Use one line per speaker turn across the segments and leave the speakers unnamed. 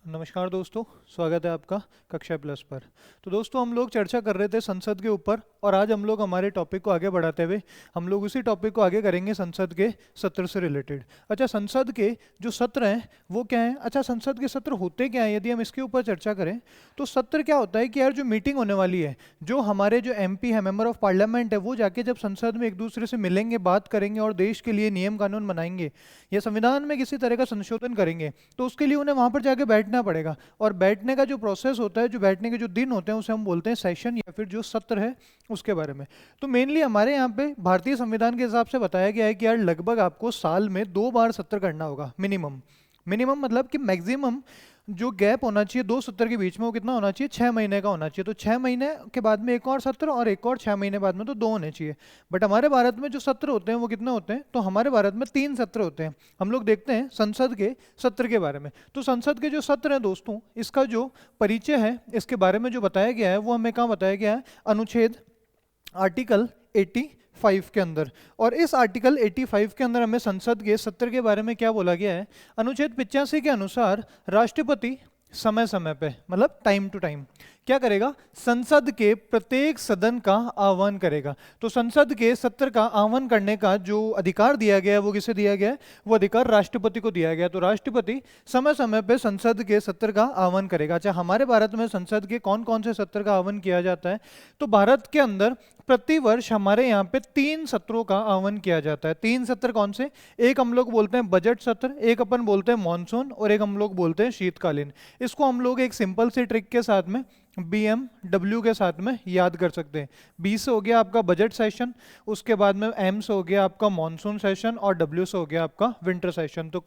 नमस्कार दोस्तों, स्वागत है आपका कक्षा प्लस पर। तो दोस्तों, हम लोग चर्चा कर रहे थे संसद के ऊपर और आज हम लोग हमारे टॉपिक को आगे बढ़ाते हुए हम लोग उसी टॉपिक को आगे करेंगे संसद के सत्र से रिलेटेड। अच्छा, संसद के जो सत्र हैं वो क्या हैं? अच्छा, संसद के सत्र होते क्या हैं? यदि हम इसके ऊपर चर्चा करें तो सत्र क्या होता है कि यार जो मीटिंग होने वाली है, जो हमारे जो एमपी है, मेंबर ऑफ पार्लियामेंट है, वो जाके जब संसद में एक दूसरे से मिलेंगे, बात करेंगे और देश के लिए नियम कानून बनाएंगे या संविधान में किसी तरह का संशोधन करेंगे, तो उसके लिए उन्हें वहां पर जाके बैठना पड़ेगा। और बैठने का जो प्रोसेस होता है, जो बैठने के जो दिन होते हैं, उसे हम बोलते हैं सेशन या फिर जो सत्र है उसके बारे में। तो मेनली हमारे यहाँ पे भारतीय संविधान के हिसाब से बताया गया है कि यार लगभग आपको साल में 2 बार सत्र करना होगा मिनिमम। मिनिमम मतलब कि मैक्सिमम जो गैप होना चाहिए दो सत्र के बीच में वो कितना होना चाहिए? 6 महीने का होना चाहिए। तो 6 महीने के बाद में एक और सत्र और एक और 6 महीने बाद में, तो दो होने चाहिए। बट हमारे भारत में जो सत्र होते हैं वो कितने होते हैं? तो हमारे भारत में 3 सत्र होते हैं। हम लोग देखते हैं संसद के सत्र के बारे में। तो संसद के जो सत्र हैं दोस्तों, इसका जो परिचय है, इसके बारे में जो बताया गया है वो हमें कहाँ बताया गया है? अनुच्छेद आर्टिकल 85 के अंदर। और इस आर्टिकल 85 के अंदर हमें संसद के सत्र के बारे में क्या बोला गया है? अनुच्छेद 85 के अनुसार राष्ट्रपति समय समय पे, मतलब टाइम टू टाइम, क्या करेगा? संसद के प्रत्येक सदन का आह्वान करेगा। तो संसद के सत्र का आह्वान करने का जो अधिकार दिया गया है वो किसे दिया गया है? वो अधिकार राष्ट्रपति को दिया गया है। तो राष्ट्रपति समय समय पे संसद के सत्र का आह्वान करेगा। अच्छा, हमारे भारत में संसद के कौन कौन से सत्र का आह्वान किया जाता है? तो भारत के अंदर प्रतिवर्ष हमारे यहाँ पे 3 सत्रों का आह्वान किया जाता है। 3 सत्र कौन से? एक हम लोग बोलते हैं बजट सत्र, एक अपन बोलते हैं मॉनसून और एक हम लोग बोलते हैं शीतकालीन। इसको हम लोग एक सिंपल सी ट्रिक के साथ में BMW के साथ में याद कर सकते हैं। B से हो गया आपका बजट सेशन, उसके बाद में M से हो गया आपका मॉनसून सेशन और W से हो गया आपका विंटर सेशन। तो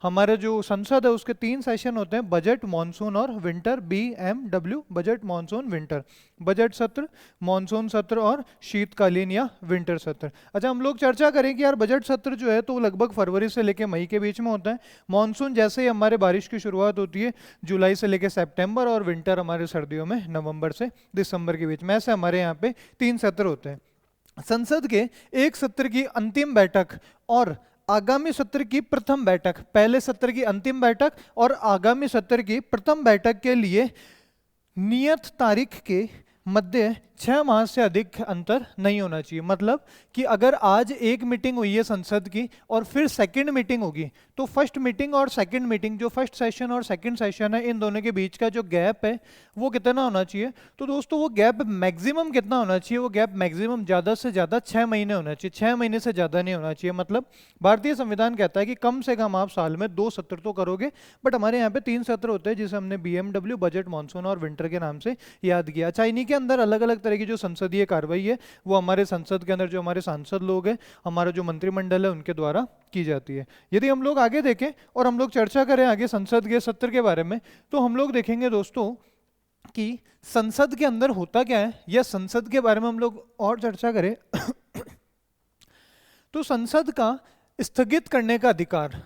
हमारे जो संसद है उसके 3 सेशन होते हैं, बजट, मॉनसून और winter. BMW, budget, monsoon, winter. Budget सत्र, मॉनसून सत्र और शीतकालीन या विंटर सत्र। अच्छा, हम लोग चर्चा करें कि यार बजट सत्र जो है तो वो लगभग फरवरी से लेकर मई के बीच में होता है। मॉनसून जैसे ही हमारे बारिश की शुरुआत होती है जुलाई से लेकर सितंबर, और विंटर हमारे सर्दियों में नवंबर से दिसंबर के बीच में। ऐसे हमारे यहाँ पे 3 सत्र होते हैं। संसद के एक सत्र की अंतिम बैठक और आगामी सत्र की प्रथम बैठक, पहले सत्र की अंतिम बैठक और आगामी सत्र की प्रथम बैठक के लिए नियत तारीख के मध्य 6 माह से अधिक अंतर नहीं होना चाहिए। मतलब कि अगर आज एक मीटिंग हुई है संसद की और फिर सेकंड मीटिंग होगी, तो फर्स्ट मीटिंग और सेकंड मीटिंग, जो फर्स्ट सेशन और सेकंड सेशन है, इन दोनों के बीच का जो गैप है वो कितना होना चाहिए? तो दोस्तों वो गैप मैक्सिमम कितना होना चाहिए? वो गैप मैक्सिमम ज़्यादा से ज़्यादा 6 महीने होना चाहिए। 6 महीने से ज़्यादा नहीं होना चाहिए। मतलब भारतीय संविधान कहता है कि कम से कम आप साल में 2 सत्र तो करोगे, बट हमारे यहाँ पे 3 सत्र होते हैं, जिसे हमने BMW, बजट, मानसून और विंटर के नाम से याद किया। अच्छा, इन्हीं के अंदर अलग अलग तरह की जो संसदीय कार्रवाई है वो हमारे संसद के अंदर जो हमारे सांसद लोग हैं, हमारा जो मंत्रिमंडल है, उनके द्वारा की जाती है। यदि हम लोग आगे देखें और हम लोग चर्चा करें आगे संसद के सत्र के बारे में, तो हम लोग देखेंगे दोस्तों कि संसद के अंदर होता क्या है, या संसद के बारे में हम लोग और चर्चा करें तो संसद का स्थगित करने का अधिकार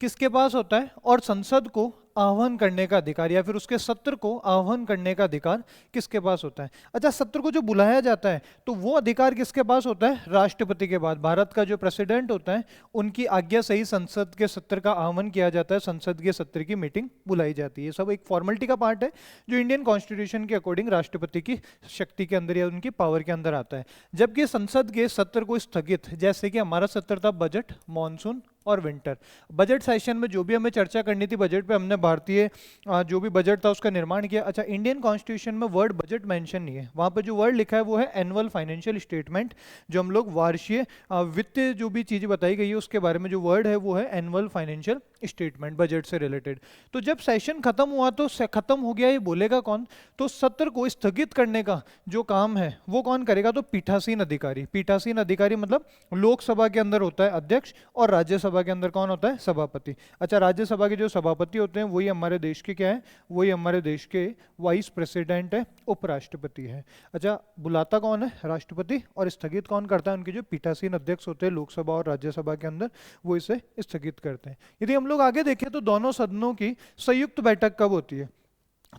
किसके पास होता है? और संसद को आह्वान करने का अधिकार या फिर उसके सत्र को आह्वान करने का अधिकार किसके पास होता है? अच्छा, सत्र को जो बुलाया जाता है तो वो अधिकार किसके पास होता है? राष्ट्रपति के बाद। भारत का जो प्रेसिडेंट होता है उनकी आज्ञा से ही संसद के सत्र का आह्वान किया जाता है, संसद के सत्र की मीटिंग बुलाई जाती है। सब एक फॉर्मेलिटी का पार्ट है जो इंडियन कॉन्स्टिट्यूशन के अकॉर्डिंग राष्ट्रपति की शक्ति के अंदर या उनकी पावर के अंदर आता है। जबकि संसद के सत्र को स्थगित, जैसे कि हमारा सत्र था बजट, मानसून और विंटर। बजट सेशन में जो भी हमें चर्चा करनी थी बजट पे, हमने भारतीय जो भी बजट था उसका निर्माण किया। अच्छा, इंडियन कॉन्स्टिट्यूशन में वर्ड बजट मेंशन नहीं है, वहां पे जो वर्ड लिखा है वो है एनुअल फाइनेंशियल स्टेटमेंट। जो हम लोग वार्षिक वित्तीय जो भी चीजें बताई गई है उसके बारे में जो वर्ड है वो है एनुअल फाइनेंशियल स्टेटमेंट, बजट से रिलेटेड। तो जब सेशन खत्म हुआ तो खत्म हो गया ये बोलेगा कौन? तो सत्र को स्थगित करने का जो काम है वो कौन करेगा? तो पीठासीन अधिकारी। पीठासीन अधिकारी मतलब लोकसभा के अंदर होता है अध्यक्ष और राज्यसभा के अंदर कौन होता है? सभापति। अच्छा, राज्यसभा के जो सभापति होते हैं वही हमारे देश के क्या है? वही हमारे देश के वाइस प्रेसिडेंट है, उपराष्ट्रपति है। अच्छा, बुलाता कौन है? राष्ट्रपति। और स्थगित कौन करता है? उनके जो पीठासीन अध्यक्ष होते हैं लोकसभा और राज्यसभा के अंदर, वो इसे स्थगित करते हैं। यदि हम लोग आगे देखें तो दोनों सदनों की संयुक्त बैठक कब होती है?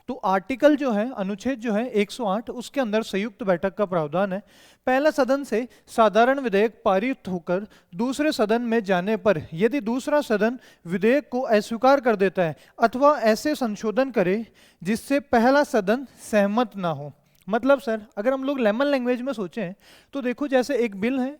तो आर्टिकल जो है, अनुच्छेद जो है 108, उसके अंदर संयुक्त बैठक का प्रावधान है। पहला सदन से साधारण विधेयक पारित होकर दूसरे सदन में जाने पर यदि दूसरा सदन विधेयक को अस्वीकार कर देता है अथवा ऐसे संशोधन करे जिससे पहला सदन सहमत ना हो। मतलब सर, अगर हम लोग लेमन लैंग्वेज में सोचें तो देखो, जैसे एक बिल है,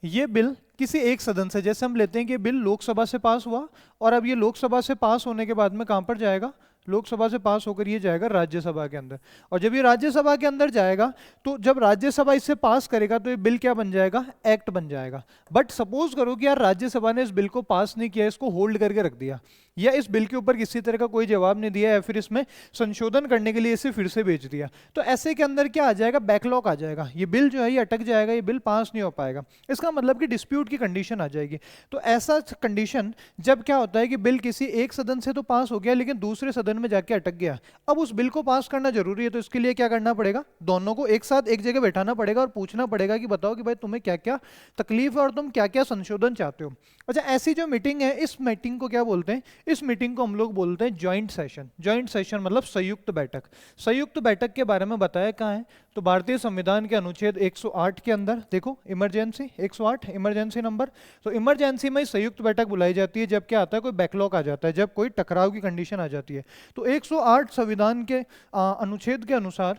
ये बिल किसी एक सदन से, जैसे हम लेते हैं कि बिल लोकसभा से पास हुआ और अब ये लोकसभा से पास होने के बाद में कहां पर जाएगा, लोकसभा से पास होकर ये जाएगा राज्यसभा के अंदर। और जब ये राज्यसभा के अंदर जाएगा तो जब राज्यसभा इसे पास करेगा तो ये बिल क्या बन जाएगा, एक्ट बन जाएगा। बट सपोज करो कि यार राज्यसभा ने इस बिल को पास नहीं किया, इसको होल्ड करके रख दिया, या इस बिल के ऊपर किसी तरह का कोई जवाब नहीं दिया, या फिर इसमें संशोधन करने के लिए इसे फिर से भेज दिया, तो ऐसे के अंदर क्या आ जाएगा, बैकलॉग आ जाएगा, ये बिल जो है ये अटक जाएगा, ये बिल पास नहीं हो पाएगा। इसका मतलब कि डिस्प्यूट की कंडीशन आ जाएगी। तो ऐसा कंडीशन जब क्या होता है कि बिल किसी एक सदन से तो पास हो गया लेकिन दूसरे सदन में जाके अटक गया, अब उस बिल को पास करना जरूरी है, तो इसके लिए क्या करना पड़ेगा, दोनों को एक साथ एक जगह बैठाना पड़ेगा और पूछना पड़ेगा कि बताओ कि भाई तुम्हें क्या क्या तकलीफ है और तुम क्या क्या संशोधन चाहते हो। अच्छा, ऐसी जो मीटिंग है, इस मीटिंग को क्या बोलते हैं, इस मीटिंग को हम लोग बोलते हैं ज्वाइंट सेशन। ज्वाइंट सेशन मतलब संयुक्त बैठक। संयुक्त बैठक के बारे में बताया कहाँ है, तो भारतीय संविधान के अनुच्छेद 108 के अंदर देखो, इमरजेंसी 108 इमरजेंसी नंबर। तो इमरजेंसी में संयुक्त बैठक बुलाई जाती है जब क्या आता है, कोई बैकलॉग आ जाता है, जब कोई टकराव की कंडीशन आ जाती है। तो 108 संविधान के अनुच्छेद के अनुसार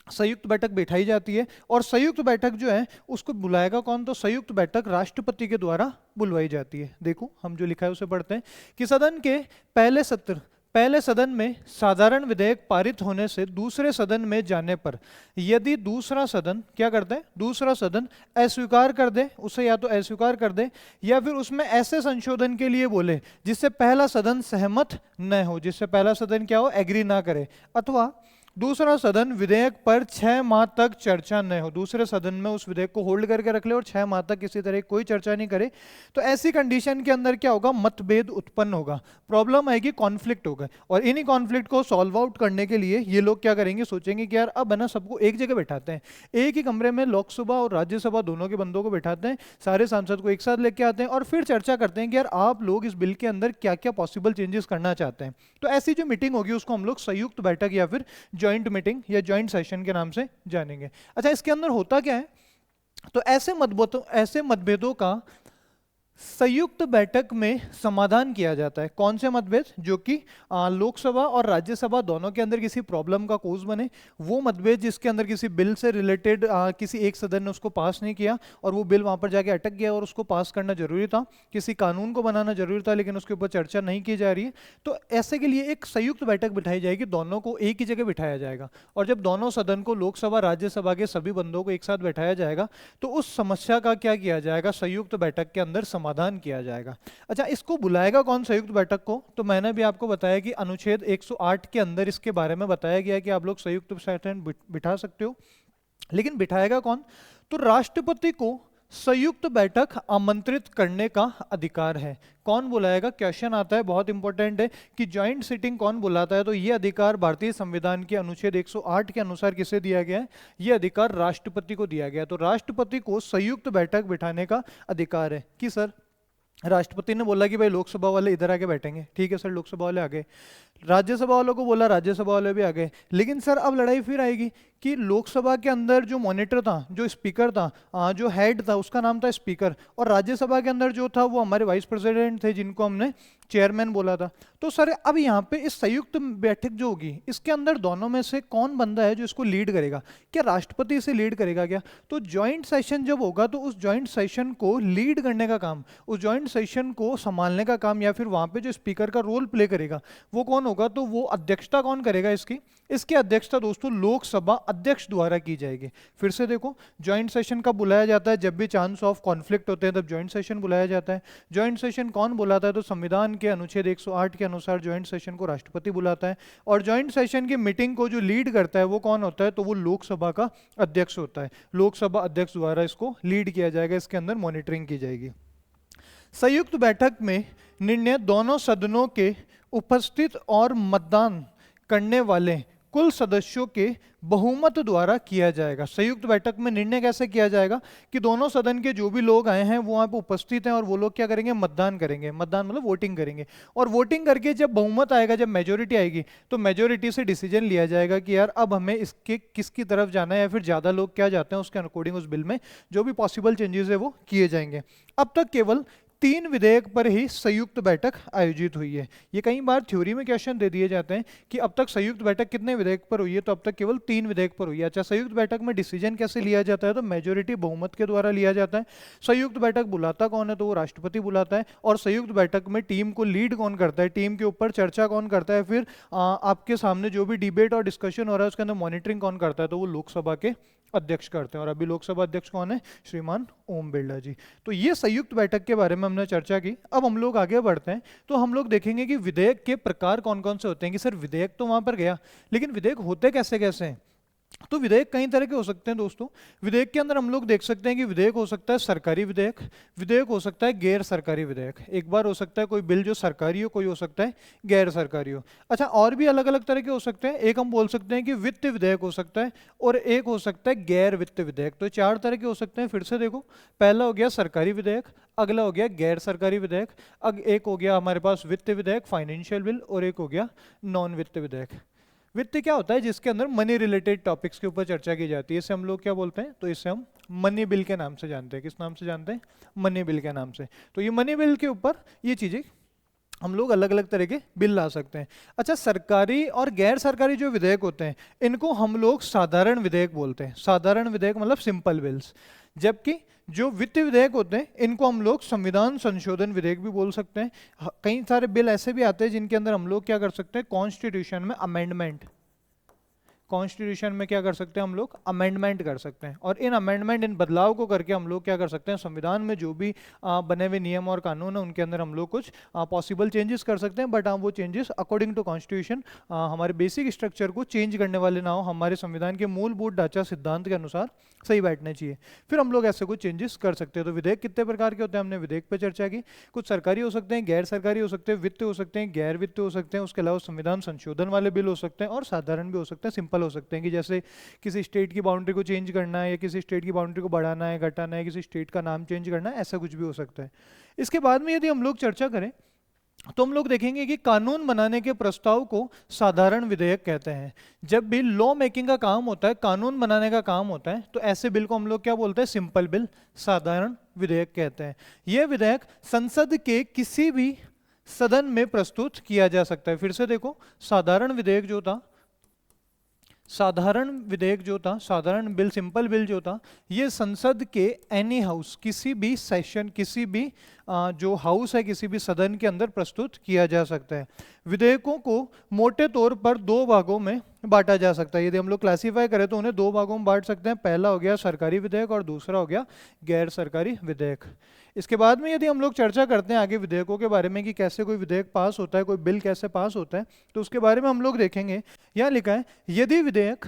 संयुक्त बैठक बिठाई जाती है। और संयुक्त बैठक जो है उसको बुलाएगा कौन, तो संयुक्त बैठक राष्ट्रपति के द्वारा बुलवाई जाती है। देखो हम जो लिखा है उसे पढ़ते हैं कि सदन के पहले सदन में साधारण विधेयक पारित होने से दूसरे सदन में जाने पर यदि दूसरा सदन क्या करता है, दूसरा सदन अस्वीकार कर दे, उसे या तो अस्वीकार कर दे या फिर उसमें ऐसे संशोधन के लिए बोले जिससे पहला सदन सहमत न हो, जिससे पहला सदन क्या हो, एग्री ना करे, अथवा दूसरा सदन विधेयक पर 6 माह तक चर्चा न हो, दूसरे सदन में उस विधेयक को होल्ड करके रख ले और 6 माह तक किसी तरह की कोई चर्चा नहीं करे, तो ऐसी कंडीशन के अंदर क्या होगा, मतभेद उत्पन्न होगा, प्रॉब्लम आएगी, कॉन्फ्लिक्ट होगा। और इन्हीं कॉन्फ्लिक्ट को सॉल्व आउट करने के लिए ये लोग क्या करेंगे, सोचेंगे कि यार अब है ना सबको एक जगह बैठाते हैं, एक ही कमरे में लोकसभा और राज्यसभा दोनों के बंदों को बैठाते हैं, सारे सांसद को एक साथ लेके आते हैं और फिर चर्चा करते हैं कि यार आप लोग इस बिल के अंदर क्या क्या पॉसिबल चेंजेस करना चाहते हैं। तो ऐसी जो मीटिंग होगी उसको हम लोग संयुक्त बैठक या फिर ज्वाइंट मीटिंग या ज्वाइंट सेशन के नाम से जानेंगे। अच्छा, इसके अंदर होता क्या है, तो ऐसे मतभेदों का संयुक्त बैठक में समाधान किया जाता है। कौन से मतभेद, जो कि लोकसभा और राज्यसभा दोनों के अंदर किसी प्रॉब्लम का कोज बने, वो मतभेद जिसके अंदर किसी बिल से रिलेटेड किसी एक सदन ने उसको पास नहीं किया और वो बिल वहां पर जाके अटक गया और उसको पास करना जरूरी था, किसी कानून को बनाना जरूरी था लेकिन उसके ऊपर चर्चा नहीं की जा रही है, तो ऐसे के लिए एक संयुक्त बैठक बिठाई जाएगी, दोनों को एक ही जगह बिठाया जाएगा। और जब दोनों सदन को, लोकसभा राज्यसभा के सभी बंदों को एक साथ बैठाया जाएगा तो उस समस्या का क्या किया जाएगा, संयुक्त बैठक के अंदर समाधान किया जाएगा। अच्छा, इसको बुलाएगा कौन संयुक्त बैठक को, तो मैंने भी आपको बताया कि अनुच्छेद 108 के अंदर इसके बारे में बताया गया है कि आप लोग संयुक्त बैठक बिठा सकते हो, लेकिन बिठाएगा कौन, तो राष्ट्रपति को संयुक्त बैठक आमंत्रित करने का अधिकार है। कौन बुलाएगा, क्वेश्चन आता है, बहुत इंपॉर्टेंट है कि ज्वाइंट सिटिंग कौन बुलाता है, तो ये अधिकार भारतीय संविधान के अनुच्छेद 108 के अनुसार किसे दिया गया है, ये अधिकार राष्ट्रपति को दिया गया है। तो राष्ट्रपति को संयुक्त बैठक बिठाने का अधिकार है। कि सर राष्ट्रपति ने बोला कि भाई लोकसभा वाले इधर आके बैठेंगे, ठीक है सर, लोकसभा वाले आ गए, राज्यसभा वालों को बोला, राज्यसभा वाले भी आ गए, लेकिन सर अब लड़ाई फिर आएगी कि लोकसभा के अंदर जो मॉनिटर था, जो स्पीकर था, जो हेड था उसका नाम था स्पीकर, और राज्यसभा के अंदर जो था वो हमारे वाइस प्रेसिडेंट थे जिनको हमने चेयरमैन बोला था। तो सर अब यहाँ पे इस संयुक्त बैठक जो होगी इसके अंदर दोनों में से कौन बंदा है जो इसको लीड करेगा, क्या राष्ट्रपति इसे लीड करेगा क्या, तो ज्वाइंट सेशन जब होगा तो उस ज्वाइंट सेशन को लीड करने का काम, उस ज्वाइंट सेशन को संभालने का काम, या फिर वहां पे जो स्पीकर का रोल प्ले करेगा वो कौन होगा, तो वो अध्यक्षता कौन करेगा इसकी अध्यक्षता दोस्तों लोकसभा अध्यक्ष द्वारा की जाएगी। फिर से देखो, ज्वाइंट सेशन कब बुलाया जाता है, जब भी चांस ऑफ कॉन्फ्लिक्ट होते हैं तब ज्वाइंट सेशन बुलाया जाता है। ज्वाइंट सेशन कौन बुलाता है, तो संविधान के अनुच्छेद 108 के अनुसार ज्वाइंट सेशन को राष्ट्रपति बुलाता है, और ज्वाइंट सेशन की मीटिंग को जो लीड करता है वो कौन होता है, तो वो लोकसभा का अध्यक्ष होता है। लोकसभा अध्यक्ष द्वारा इसको लीड किया जाएगा, इसके अंदर मॉनिटरिंग की जाएगी। संयुक्त बैठक में निर्णय दोनों सदनों के उपस्थित और मतदान करने वाले कुल सदस्यों के बहुमत द्वारा किया जाएगा। संयुक्त बैठक में निर्णय कैसे किया जाएगा कि दोनों सदन के जो भी लोग आए हैं वो वहां पे उपस्थित हैं और वो लोग क्या करेंगे, मतदान करेंगे। मतदान मतलब वोटिंग करेंगे, और वोटिंग करके जब बहुमत आएगा, जब मेजोरिटी आएगी, तो मेजोरिटी से डिसीजन लिया जाएगा कि यार अब हमें इसके किसकी तरफ जाना है, या फिर ज्यादा लोग क्या जाते हैं उसके अकॉर्डिंग उस बिल में जो भी पॉसिबल चेंजेस है वो किए जाएंगे। अब तक केवल 3 विधेयक पर ही संयुक्त बैठक आयोजित हुई है। ये कई बार थ्योरी में क्वेश्चन दे दिए जाते हैं कि अब तक संयुक्त बैठक कितने विधेयक पर हुई है, तो अब तक केवल 3 विधेयक पर हुई है। अच्छा, संयुक्त बैठक में डिसीजन कैसे लिया जाता है, तो मेजोरिटी बहुमत के द्वारा लिया जाता है। संयुक्त बैठक बुलाता कौन है, तो वो राष्ट्रपति बुलाता है। और संयुक्त बैठक में टीम को लीड कौन करता है, टीम के ऊपर चर्चा कौन करता है, फिर आपके सामने जो भी डिबेट और डिस्कशन हो रहा है उसके अंदर मॉनिटरिंग कौन करता है, तो वो लोकसभा के अध्यक्ष करते हैं। और अभी लोकसभा अध्यक्ष कौन है, श्रीमान ओम बिरला जी। तो ये संयुक्त बैठक के बारे में हमने चर्चा की। अब हम लोग आगे बढ़ते हैं, तो हम लोग देखेंगे कि विधेयक के प्रकार कौन कौन से होते हैं। कि सर विधेयक तो वहां पर गया, लेकिन विधेयक होते कैसे कैसे हैं। तो विधेयक कई तरह के हो सकते हैं दोस्तों। विधेयक के अंदर हम लोग देख सकते हैं कि विधेयक हो सकता है सरकारी विधेयक, विधेयक हो सकता है गैर सरकारी विधेयक। एक बार हो सकता है कोई बिल जो सरकारी हो, कोई हो सकता है गैर सरकारी हो। अच्छा, और भी अलग अलग तरह के हो सकते हैं। एक हम बोल सकते हैं कि वित्त विधेयक हो सकता है, और एक हो सकता है गैर वित्त विधेयक। तो 4 तरह के हो सकते हैं। फिर से देखो, पहला हो गया सरकारी विधेयक, अगला हो गया गैर सरकारी विधेयक, एक हो गया हमारे पास वित्त विधेयक फाइनेंशियल बिल, और एक हो गया नॉन वित्त विधेयक। वित्त क्या होता है, जिसके अंदर मनी रिलेटेड टॉपिक्स के ऊपर चर्चा की जाती है। इसे हम लोग क्या बोलते हैं, तो इसे हम मनी बिल के नाम से जानते हैं। किस नाम से जानते हैं, मनी बिल के नाम से। तो ये मनी बिल के ऊपर ये चीजें हम लोग अलग अलग तरह के बिल ला सकते हैं। अच्छा, सरकारी और गैर सरकारी जो विधेयक होते हैं इनको हम लोग साधारण विधेयक बोलते हैं। साधारण विधेयक मतलब सिंपल बिल्स। जबकि जो वित्त विधेयक होते हैं इनको हम लोग संविधान संशोधन विधेयक भी बोल सकते हैं। कई सारे बिल ऐसे भी आते हैं जिनके अंदर हम लोग क्या कर सकते हैं, कॉन्स्टिट्यूशन में अमेंडमेंट, कॉन्स्टिट्यूशन में क्या कर सकते हैं हम लोग, अमेंडमेंट कर सकते हैं। और इन अमेंडमेंट, इन बदलाव को करके हम लोग क्या कर सकते हैं, संविधान में जो भी बने हुए नियम और कानून है उनके अंदर हम लोग कुछ पॉसिबल चेंजेस कर सकते हैं। बट वो चेंजेस अकॉर्डिंग टू कॉन्स्टिट्यूशन हमारे बेसिक स्ट्रक्चर को चेंज करने वाले ना हो, हमारे संविधान के मूलभूत ढांचा सिद्धांत के अनुसार सही बैठने चाहिए। फिर हम लोग ऐसे कुछ चेंजेस कर सकते हैं। तो विधेयक कितने प्रकार के होते हैं, हमने विधेयक पे चर्चा की। कुछ सरकारी हो सकते हैं, गैर सरकारी हो सकते हैं, वित्त हो सकते हैं, गैर वित्त हो सकते हैं। उसके अलावा संविधान संशोधन वाले बिल हो सकते हैं, और साधारण भी हो सकते हैं, सिंपल हो सकते हैं। कि जैसे किसी स्टेट की बाउंड्री को चेंज करना है, या किसी स्टेट की बाउंड्री को बढ़ाना है, घटाना है, किसी स्टेट का नाम चेंज करना है, ऐसा कुछ भी हो सकता है। इसके बाद में यदि हम लोग चर्चा करें तो हम लोग देखेंगे कि कानून बनाने के प्रस्ताव को साधारण विधेयक कहते हैं। जब भी लॉ मेकिंग का काम होता है, कानून बनाने का काम होता है, तो ऐसे बिल को हम लोग क्या बोलते हैं, सिंपल बिल, साधारण विधेयक कहते हैं। यह विधेयक संसद के किसी भी सदन में प्रस्तुत किया जा सकता है। फिर से देखो, साधारण विधेयक जो था, साधारण विधेयक जो था, साधारण बिल, सिंपल बिल जो था, ये संसद के एनी हाउस, किसी भी सेशन, किसी भी जो हाउस है, किसी भी सदन के अंदर प्रस्तुत किया जा सकता है। विधेयकों को मोटे तौर पर 2 भागों में बांटा जा सकता है। यदि हम लोग क्लासीफाई करें तो उन्हें 2 भागों में बांट सकते हैं। पहला हो गया सरकारी विधेयक और दूसरा हो गया गैर सरकारी विधेयक। इसके बाद में यदि हम लोग चर्चा करते हैं आगे विधेयकों के बारे में कि कैसे कोई विधेयक पास होता है, कोई बिल कैसे पास होता है, तो उसके बारे में हम लोग देखेंगे। यहाँ लिखा है, यदि विधेयक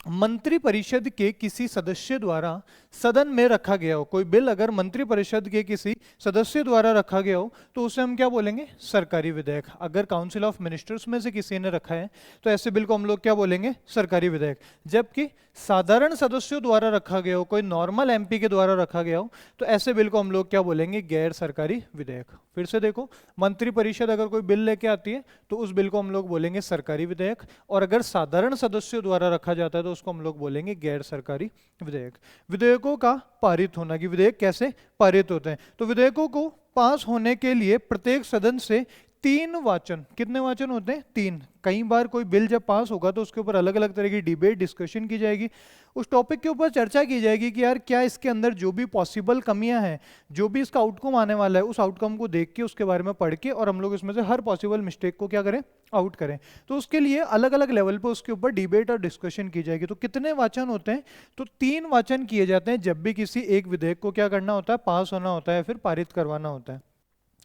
मंत्रिपरिषद के किसी सदस्य द्वारा सदन में रखा गया हो, कोई बिल अगर मंत्रिपरिषद के किसी सदस्य द्वारा रखा गया हो तो उसे हम क्या बोलेंगे, सरकारी विधेयक। अगर काउंसिल ऑफ मिनिस्टर्स में से किसी ने रखा है तो ऐसे बिल को हम लोग क्या बोलेंगे, सरकारी विधेयक। जबकि साधारण सदस्यों द्वारा रखा गया हो, कोई नॉर्मल एमपी के द्वारा रखा गया हो, तो ऐसे बिल को हम लोग क्या बोलेंगे, गैर सरकारी विधेयक। फिर से देखो, मंत्रिपरिषद अगर कोई बिल लेके आती है तो उस बिल को हम लोग बोलेंगे सरकारी विधेयक, और अगर साधारण सदस्यों द्वारा रखा जाता है तो उसको हम लोग बोलेंगे गैर सरकारी विधेयक। विधेयकों का पारित होना, कि विधेयक कैसे पारित होते हैं, तो विधेयकों को पास होने के लिए प्रत्येक सदन से 3 वाचन, कितने वाचन होते हैं, 3। कई बार कोई बिल जब पास होगा तो उसके ऊपर अलग अलग तरह की डिबेट, डिस्कशन की जाएगी, उस टॉपिक के ऊपर चर्चा की जाएगी कि यार क्या इसके अंदर जो भी पॉसिबल कमियां हैं, जो भी इसका आउटकम आने वाला है, उस आउटकम को देख के, उसके बारे में पढ़ के, और हम लोग इसमें से हर पॉसिबल मिस्टेक को क्या करें, आउट करें। तो उसके लिए अलग अलग लेवल पर उसके ऊपर डिबेट और डिस्कशन की जाएगी। तो कितने वाचन होते हैं, तो 3 वाचन किए जाते हैं जब भी किसी एक विधेयक को क्या करना होता है, पास होना होता है, फिर पारित करवाना होता है।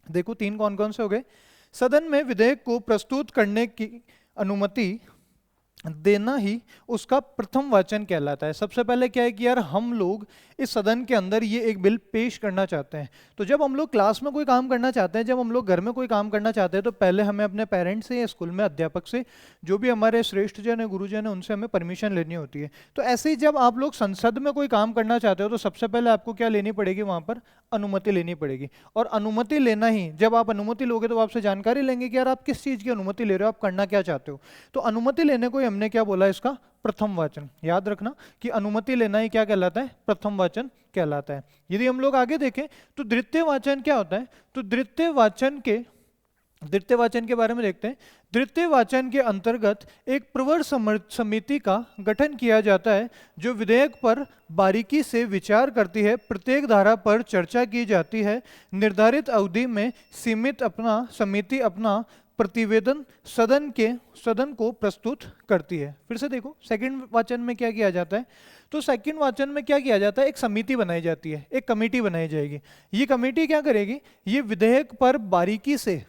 देखो 3 कौन कौन से हो गए। सदन में विधेयक को प्रस्तुत करने की अनुमति देना ही उसका प्रथम वाचन कहलाता है। सबसे पहले क्या है कि यार हम लोग इस सदन के अंदर ये एक बिल पेश करना चाहते हैं। तो जब हम लोग क्लास में कोई काम करना चाहते हैं, जब हम लोग घर में कोई काम करना चाहते हैं, तो पहले हमें अपने पेरेंट्स से या स्कूल में अध्यापक से, जो भी हमारे श्रेष्ठ जन है, गुरुजन है, उनसे हमें परमिशन लेनी होती है। तो ऐसे ही जब आप लोग संसद में कोई काम करना चाहते हो तो सबसे पहले आपको क्या लेनी पड़ेगी, वहां पर अनुमति लेनी पड़ेगी। और अनुमति लेना ही, जब आप अनुमति लोगे तो आपसे जानकारी लेंगे कि यार आप किस चीज की अनुमति ले रहे हो, आप करना क्या चाहते हो। तो अनुमति लेने को ही हमने क्या बोला, इसका प्रथम वाचन। याद रखना कि अनुमति लेना ही क्या कहलाता है, प्रथम वाचन कहलाता है। यदि हम लोग आगे देखें तो द्वितीय वाचन क्या होता है, तो द्वितीय वाचन के बारे में देखते हैं। द्वितीय वाचन के अंतर्गत एक प्रवर समिति का गठन किया जाता है जो विधेयक पर बारीकी से विचार करती है, प्रत्येक धारा पर चर्चा की जाती है, निर्धारित अवधि में सीमित समिति अपना प्रतिवेदन सदन को प्रस्तुत करती है। फिर से देखो, सेकंड वाचन में क्या किया जाता है, तो सेकंड वाचन में क्या किया जाता है, एक समिति बनाई जाती है, एक कमेटी बनाई जाएगी। ये कमेटी क्या करेगी, ये विधेयक पर बारीकी से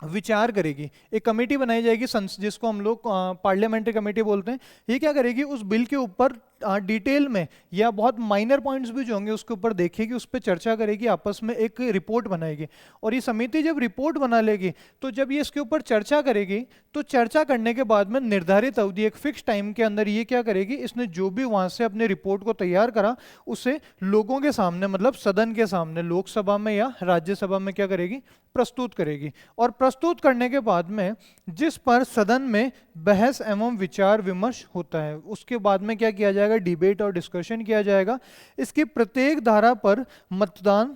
विचार करेगी। एक कमेटी बनाई जाएगी जिसको हम लोग पार्लियामेंट्री कमेटी बोलते हैं। ये क्या करेगी, उस बिल के ऊपर डिटेल में या बहुत माइनर पॉइंट्स भी जो होंगे उसके ऊपर देखेगी, उस पर चर्चा करेगी, आपस में एक रिपोर्ट बनाएगी। और ये समिति जब रिपोर्ट बना लेगी, तो जब ये इसके ऊपर चर्चा करेगी, तो चर्चा करने के बाद में निर्धारित अवधि, एक फिक्स टाइम के अंदर ये क्या करेगी, इसने जो भी वहां से अपने रिपोर्ट को तैयार करा उसे लोगों के सामने, मतलब सदन के सामने, लोकसभा में या राज्यसभा में क्या करेगी, प्रस्तुत करेगी। और प्रस्तुत करने के बाद में जिस पर सदन में बहस एवं विचार विमर्श होता है, उसके बाद में क्या किया जाएगा, डिबेट और डिस्कशन किया जाएगा। इसकी प्रत्येक धारा पर मतदान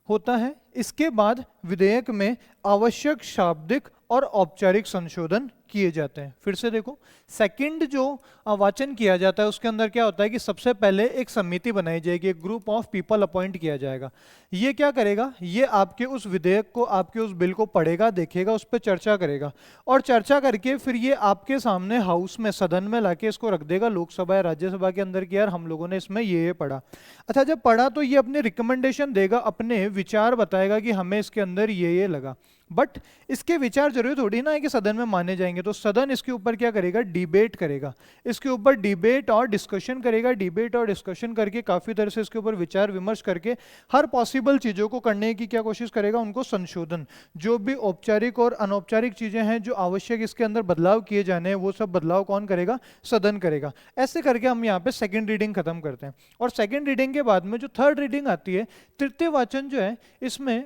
होता है। इसके बाद विधेयक में आवश्यक शाब्दिक और औपचारिक संशोधन किए जाते हैं। फिर से देखो, सेकंड जो वाचन किया जाता है उसके अंदर क्या होता है कि सबसे पहले एक समिति बनाई जाएगी, एक ग्रुप ऑफ पीपल अपॉइंट किया जाएगा। ये क्या करेगा, ये आपके उस विधेयक को, आपके उस बिल को पढ़ेगा, देखेगा, उस पर चर्चा करेगा, और चर्चा करके फिर ये आपके सामने हाउस में, सदन में लाके इसको रख देगा, लोकसभा या राज्यसभा के अंदर कि यार हम लोगों ने इसमें ये पढ़ा। अच्छा, जब पढ़ा तो ये अपने रिकमेंडेशन देगा, अपने विचार बताएगा कि हमें इसके अंदर ये लगा। बट इसके विचार जरूरी थोड़ी ना है कि सदन में माने जाएंगे। तो सदन इसके ऊपर क्या करेगा, डिबेट करेगा, इसके ऊपर डिबेट और डिस्कशन करेगा। डिबेट और डिस्कशन करके काफी तरह से इसके ऊपर विचार विमर्श करके हर पॉसिबल चीजों को करने की क्या कोशिश करेगा, उनको संशोधन, जो भी औपचारिक और अनौपचारिक चीजें हैं, जो आवश्यक इसके अंदर बदलाव किए जाने हैं, वो सब बदलाव कौन करेगा, सदन करेगा। ऐसे करके हम यहाँ पे सेकेंड रीडिंग खत्म करते हैं। और सेकेंड रीडिंग के बाद में जो थर्ड रीडिंग आती है, तृतीय वाचन जो है, इसमें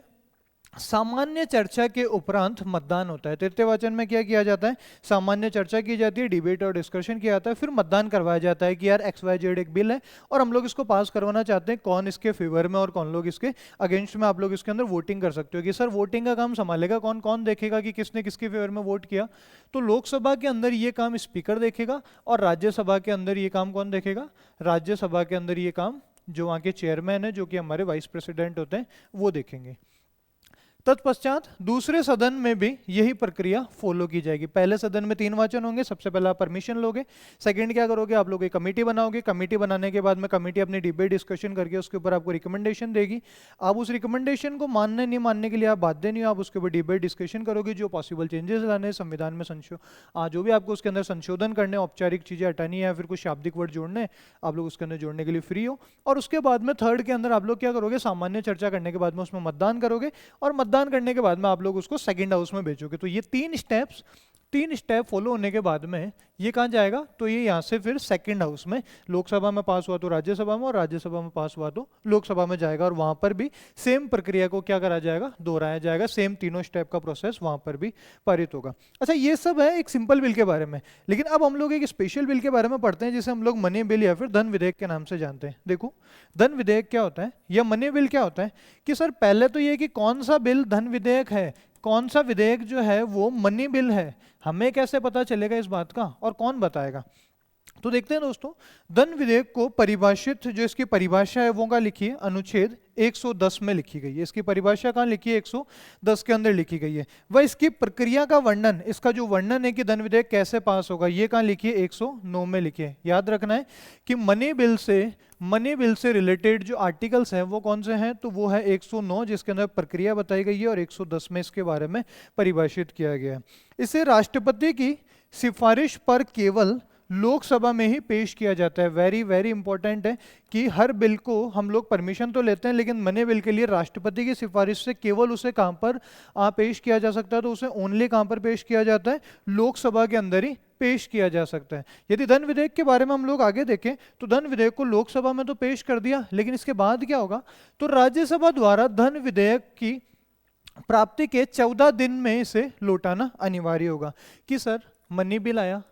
सामान्य चर्चा के उपरांत मतदान होता है। तृतीय वाचन में क्या किया जाता है, सामान्य चर्चा की जाती है, डिबेट और डिस्कशन किया जाता है, फिर मतदान करवाया जाता है कि यार XYZ एक बिल है और हम लोग इसको पास करवाना चाहते हैं, कौन इसके फेवर में और कौन लोग इसके अगेंस्ट में। आप लोग इसके अंदर वोटिंग कर सकते हो कि सर वोटिंग का काम संभालेगा कौन, कौन देखेगा कि किसने किसके फेवर में वोट किया। तो लोकसभा के अंदर ये काम स्पीकर देखेगा और राज्यसभा के अंदर ये काम कौन देखेगा, राज्यसभा के अंदर ये काम जो वहाँ के चेयरमैन है, जो कि हमारे वाइस प्रेसिडेंट होते हैं, वो देखेंगे। तत्पश्चात दूसरे सदन में भी यही प्रक्रिया फॉलो की जाएगी। पहले सदन में 3 वाचन होंगे, सबसे पहले आप परमिशन लोगे, सेकंड क्या करोगे, आप लोग एक कमेटी बनाओगे, कमेटी बनाने के बाद में कमेटी अपनी डिबेट डिस्कशन करके उसके ऊपर आपको रिकमेंडेशन देगी। आप उस रिकमेंडेशन को मानने नहीं मानने के लिए आप बाध्य नहीं हो, आप उसके ऊपर डिबेट डिस्कशन करोगे, जो पॉसिबल चेंजेस लाने संविधान में जो भी आपको उसके अंदर संशोधन करने, औपचारिक चीजें हटानी है या फिर कुछ शाब्दिक वर्ड जोड़ने, आप लोग उसके अंदर जोड़ने के लिए फ्री हो। और उसके बाद में थर्ड के अंदर आप लोग क्या करोगे, सामान्य चर्चा करने के बाद में उसमें मतदान करोगे और मतदान करने के बाद में आप लोग उसको सेकंड हाउस में भेजोगे। तो ये 3 स्टेप फॉलो होने के बाद में ये कहां जाएगा, तो ये यहां से फिर सेकंड हाउस में, लोकसभा में पास हुआ तो राज्यसभा में, और राज्यसभा में पास हुआ तो लोकसभा में जाएगा। और वहां पर भी सेम प्रक्रिया को क्या करा जाएगा, दोहराया जाएगा, सेम तीनों स्टेप का प्रोसेस वहां पर भी पारित होगा। अच्छा, ये सब है एक सिंपल बिल के बारे में। लेकिन अब हम लोग एक स्पेशल बिल के बारे में पढ़ते हैं जिसे हम लोग मनी बिल या फिर धन विधेयक के नाम से जानते हैं। देखो, धन विधेयक क्या होता है या मनी बिल क्या होता है कि सर पहले तो ये कि कौन सा बिल धन विधेयक है, कौन सा विधेयक जो है वो मनी बिल है, हमें कैसे पता चलेगा इस बात का और कौन बताएगा। तो देखते हैं दोस्तों, धन विधेयक को परिभाषित, जो इसकी परिभाषा है वो कहाँ लिखी है, अनुच्छेद 110 में लिखी गई है। इसकी परिभाषा कहाँ लिखी है, 110 के अंदर लिखी गई है। वह इसकी प्रक्रिया का वर्णन, इसका जो वर्णन है कि धन विधेयक कैसे पास होगा, ये कहाँ लिखी है, 109 में लिखी है। याद रखना है कि मनी बिल से रिलेटेड जो आर्टिकल्स हैं वो कौन से हैं, तो वो है 109 जिसके अंदर प्रक्रिया बताई गई है, और 110 में इसके बारे में परिभाषित किया गया है। इसे राष्ट्रपति की सिफारिश पर केवल लोकसभा में ही पेश किया जाता है। वेरी वेरी इंपॉर्टेंट है कि हर बिल को हम लोग परमिशन तो लेते हैं, लेकिन मनी बिल के लिए राष्ट्रपति की सिफारिश से केवल उसे कहां पर पेश किया जा सकता है, तो उसे ओनली कहां पर पेश किया जाता है, लोकसभा के अंदर ही पेश किया जा सकता है। यदि धन विधेयक के बारे में हम लोग आगे देखें तो धन विधेयक को लोकसभा में तो पेश कर दिया, लेकिन इसके बाद क्या होगा, तो राज्यसभा द्वारा धन विधेयक की प्राप्ति के 14 दिन में इसे लौटाना अनिवार्य होगा। कि सर मनी बिल आया,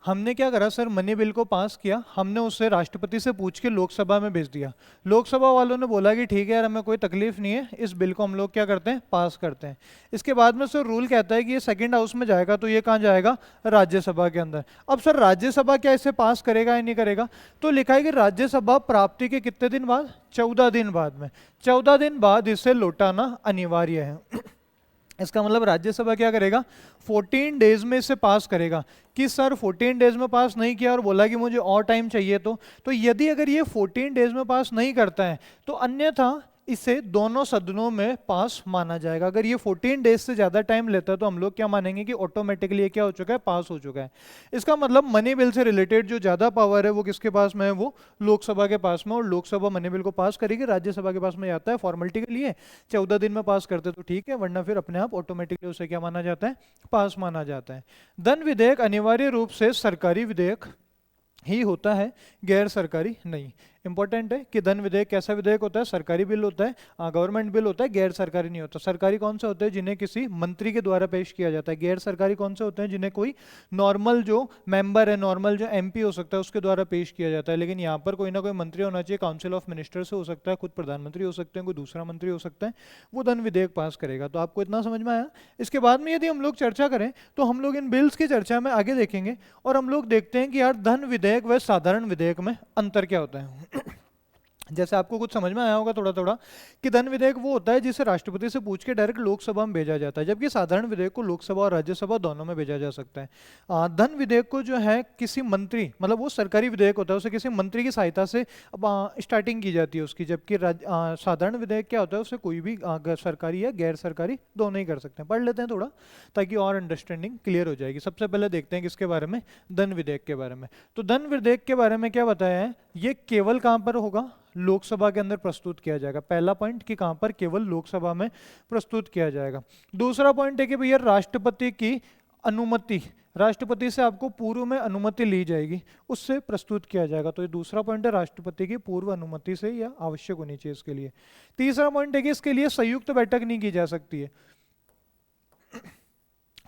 हमने क्या करा सर, मनी बिल को पास किया, हमने उसे राष्ट्रपति से पूछ के लोकसभा में भेज दिया, लोकसभा वालों ने बोला कि ठीक है यार हमें कोई तकलीफ नहीं है, इस बिल को हम लोग क्या करते हैं, पास करते हैं। इसके बाद में सर रूल कहता है कि ये सेकंड हाउस में जाएगा, तो ये कहाँ जाएगा, राज्यसभा के अंदर। अब सर राज्यसभा क्या इसे पास करेगा या नहीं करेगा, तो लिखा है कि राज्यसभा प्राप्ति के कितने दिन बाद, 14 दिन बाद में, 14 दिन बाद इसे लौटाना अनिवार्य है। इसका मतलब राज्यसभा क्या करेगा, 14 डेज में इसे पास करेगा। कि सर 14 डेज में पास नहीं किया और बोला कि मुझे और टाइम चाहिए, तो यदि अगर ये 14 डेज में पास नहीं करता है तो अन्यथा इसे दोनों सदनों में पास माना जाएगा। अगर ये 14 डेज से ज्यादा टाइम लेता है तो हम लोग क्या मानेंगे कि ऑटोमेटिकली ये क्या हो चुका है, पास हो चुका है। इसका मतलब मनी बिल से रिलेटेड जो ज्यादा पावर है वो किसके पास में है, वो लोकसभा के पास में, और लोकसभा मनी बिल को पास करेगी, राज्यसभा के पास में आता है फॉर्मेलिटी के लिए, 14 दिन में पास करते तो ठीक है, वरना फिर अपने आप ऑटोमेटिकली उसे क्या माना जाता है, पास माना जाता है। धन विधेयक अनिवार्य रूप से सरकारी विधेयक ही होता है, गैर सरकारी नहीं। इंपॉर्टेंट है कि धन विधेयक कैसा विधेयक होता है, सरकारी बिल होता है, गवर्नमेंट बिल होता है, गैर सरकारी नहीं होता। सरकारी कौन से होते हैं, जिन्हें किसी मंत्री के द्वारा पेश किया जाता है। गैर सरकारी कौन से होते हैं, जिन्हें कोई नॉर्मल जो मेंबर है, नॉर्मल जो एमपी हो सकता है उसके द्वारा पेश किया जाता है। लेकिन यहाँ पर कोई ना कोई मंत्री होना चाहिए, काउंसिल ऑफ मिनिस्टर से हो सकता है, खुद प्रधानमंत्री हो सकते हैं, कोई दूसरा मंत्री हो सकता है, वो धन विधेयक पास करेगा। तो आपको इतना समझ में आया। इसके बाद में यदि हम लोग चर्चा करें तो हम लोग इन बिल्स की चर्चा में आगे देखेंगे, और हम लोग देखते हैं कि यार धन विधेयक व साधारण विधेयक में अंतर क्या होता है। जैसे आपको कुछ समझ में आया होगा थोड़ा थोड़ा, कि धन विधेयक वो होता है जिसे राष्ट्रपति से पूछ के डायरेक्ट लोकसभा में भेजा जाता है, जबकि साधारण विधेयक को लोकसभा और राज्यसभा दोनों में भेजा जा सकता है। धन विधेयक को जो है किसी मंत्री, मतलब वो सरकारी विधेयक होता है, उसे किसी मंत्री की सहायता से स्टार्टिंग की जाती है उसकी, जबकि साधारण विधेयक क्या होता है, उसे कोई भी सरकारी या गैर सरकारी दोनों ही कर सकते हैं। पढ़ लेते हैं थोड़ा ताकि और अंडरस्टैंडिंग क्लियर हो जाएगी। सबसे पहले देखते हैं किसके बारे में, धन विधेयक के बारे में। तो धन विधेयक के बारे में क्या बताया है, ये केवल कहां पर होगा, लोकसभा के अंदर प्रस्तुत किया जाएगा। पहला पॉइंट कि कहां पर, केवल लोकसभा में प्रस्तुत किया जाएगा। दूसरा पॉइंट है कि भैया राष्ट्रपति की अनुमति, राष्ट्रपति से आपको पूर्व में अनुमति ली जाएगी, उससे प्रस्तुत किया जाएगा। तो ये दूसरा पॉइंट है, राष्ट्रपति की पूर्व अनुमति से या आवश्यक होनी चाहिए इसके लिए। तीसरा पॉइंट है कि इसके लिए संयुक्त बैठक नहीं की जा सकती है।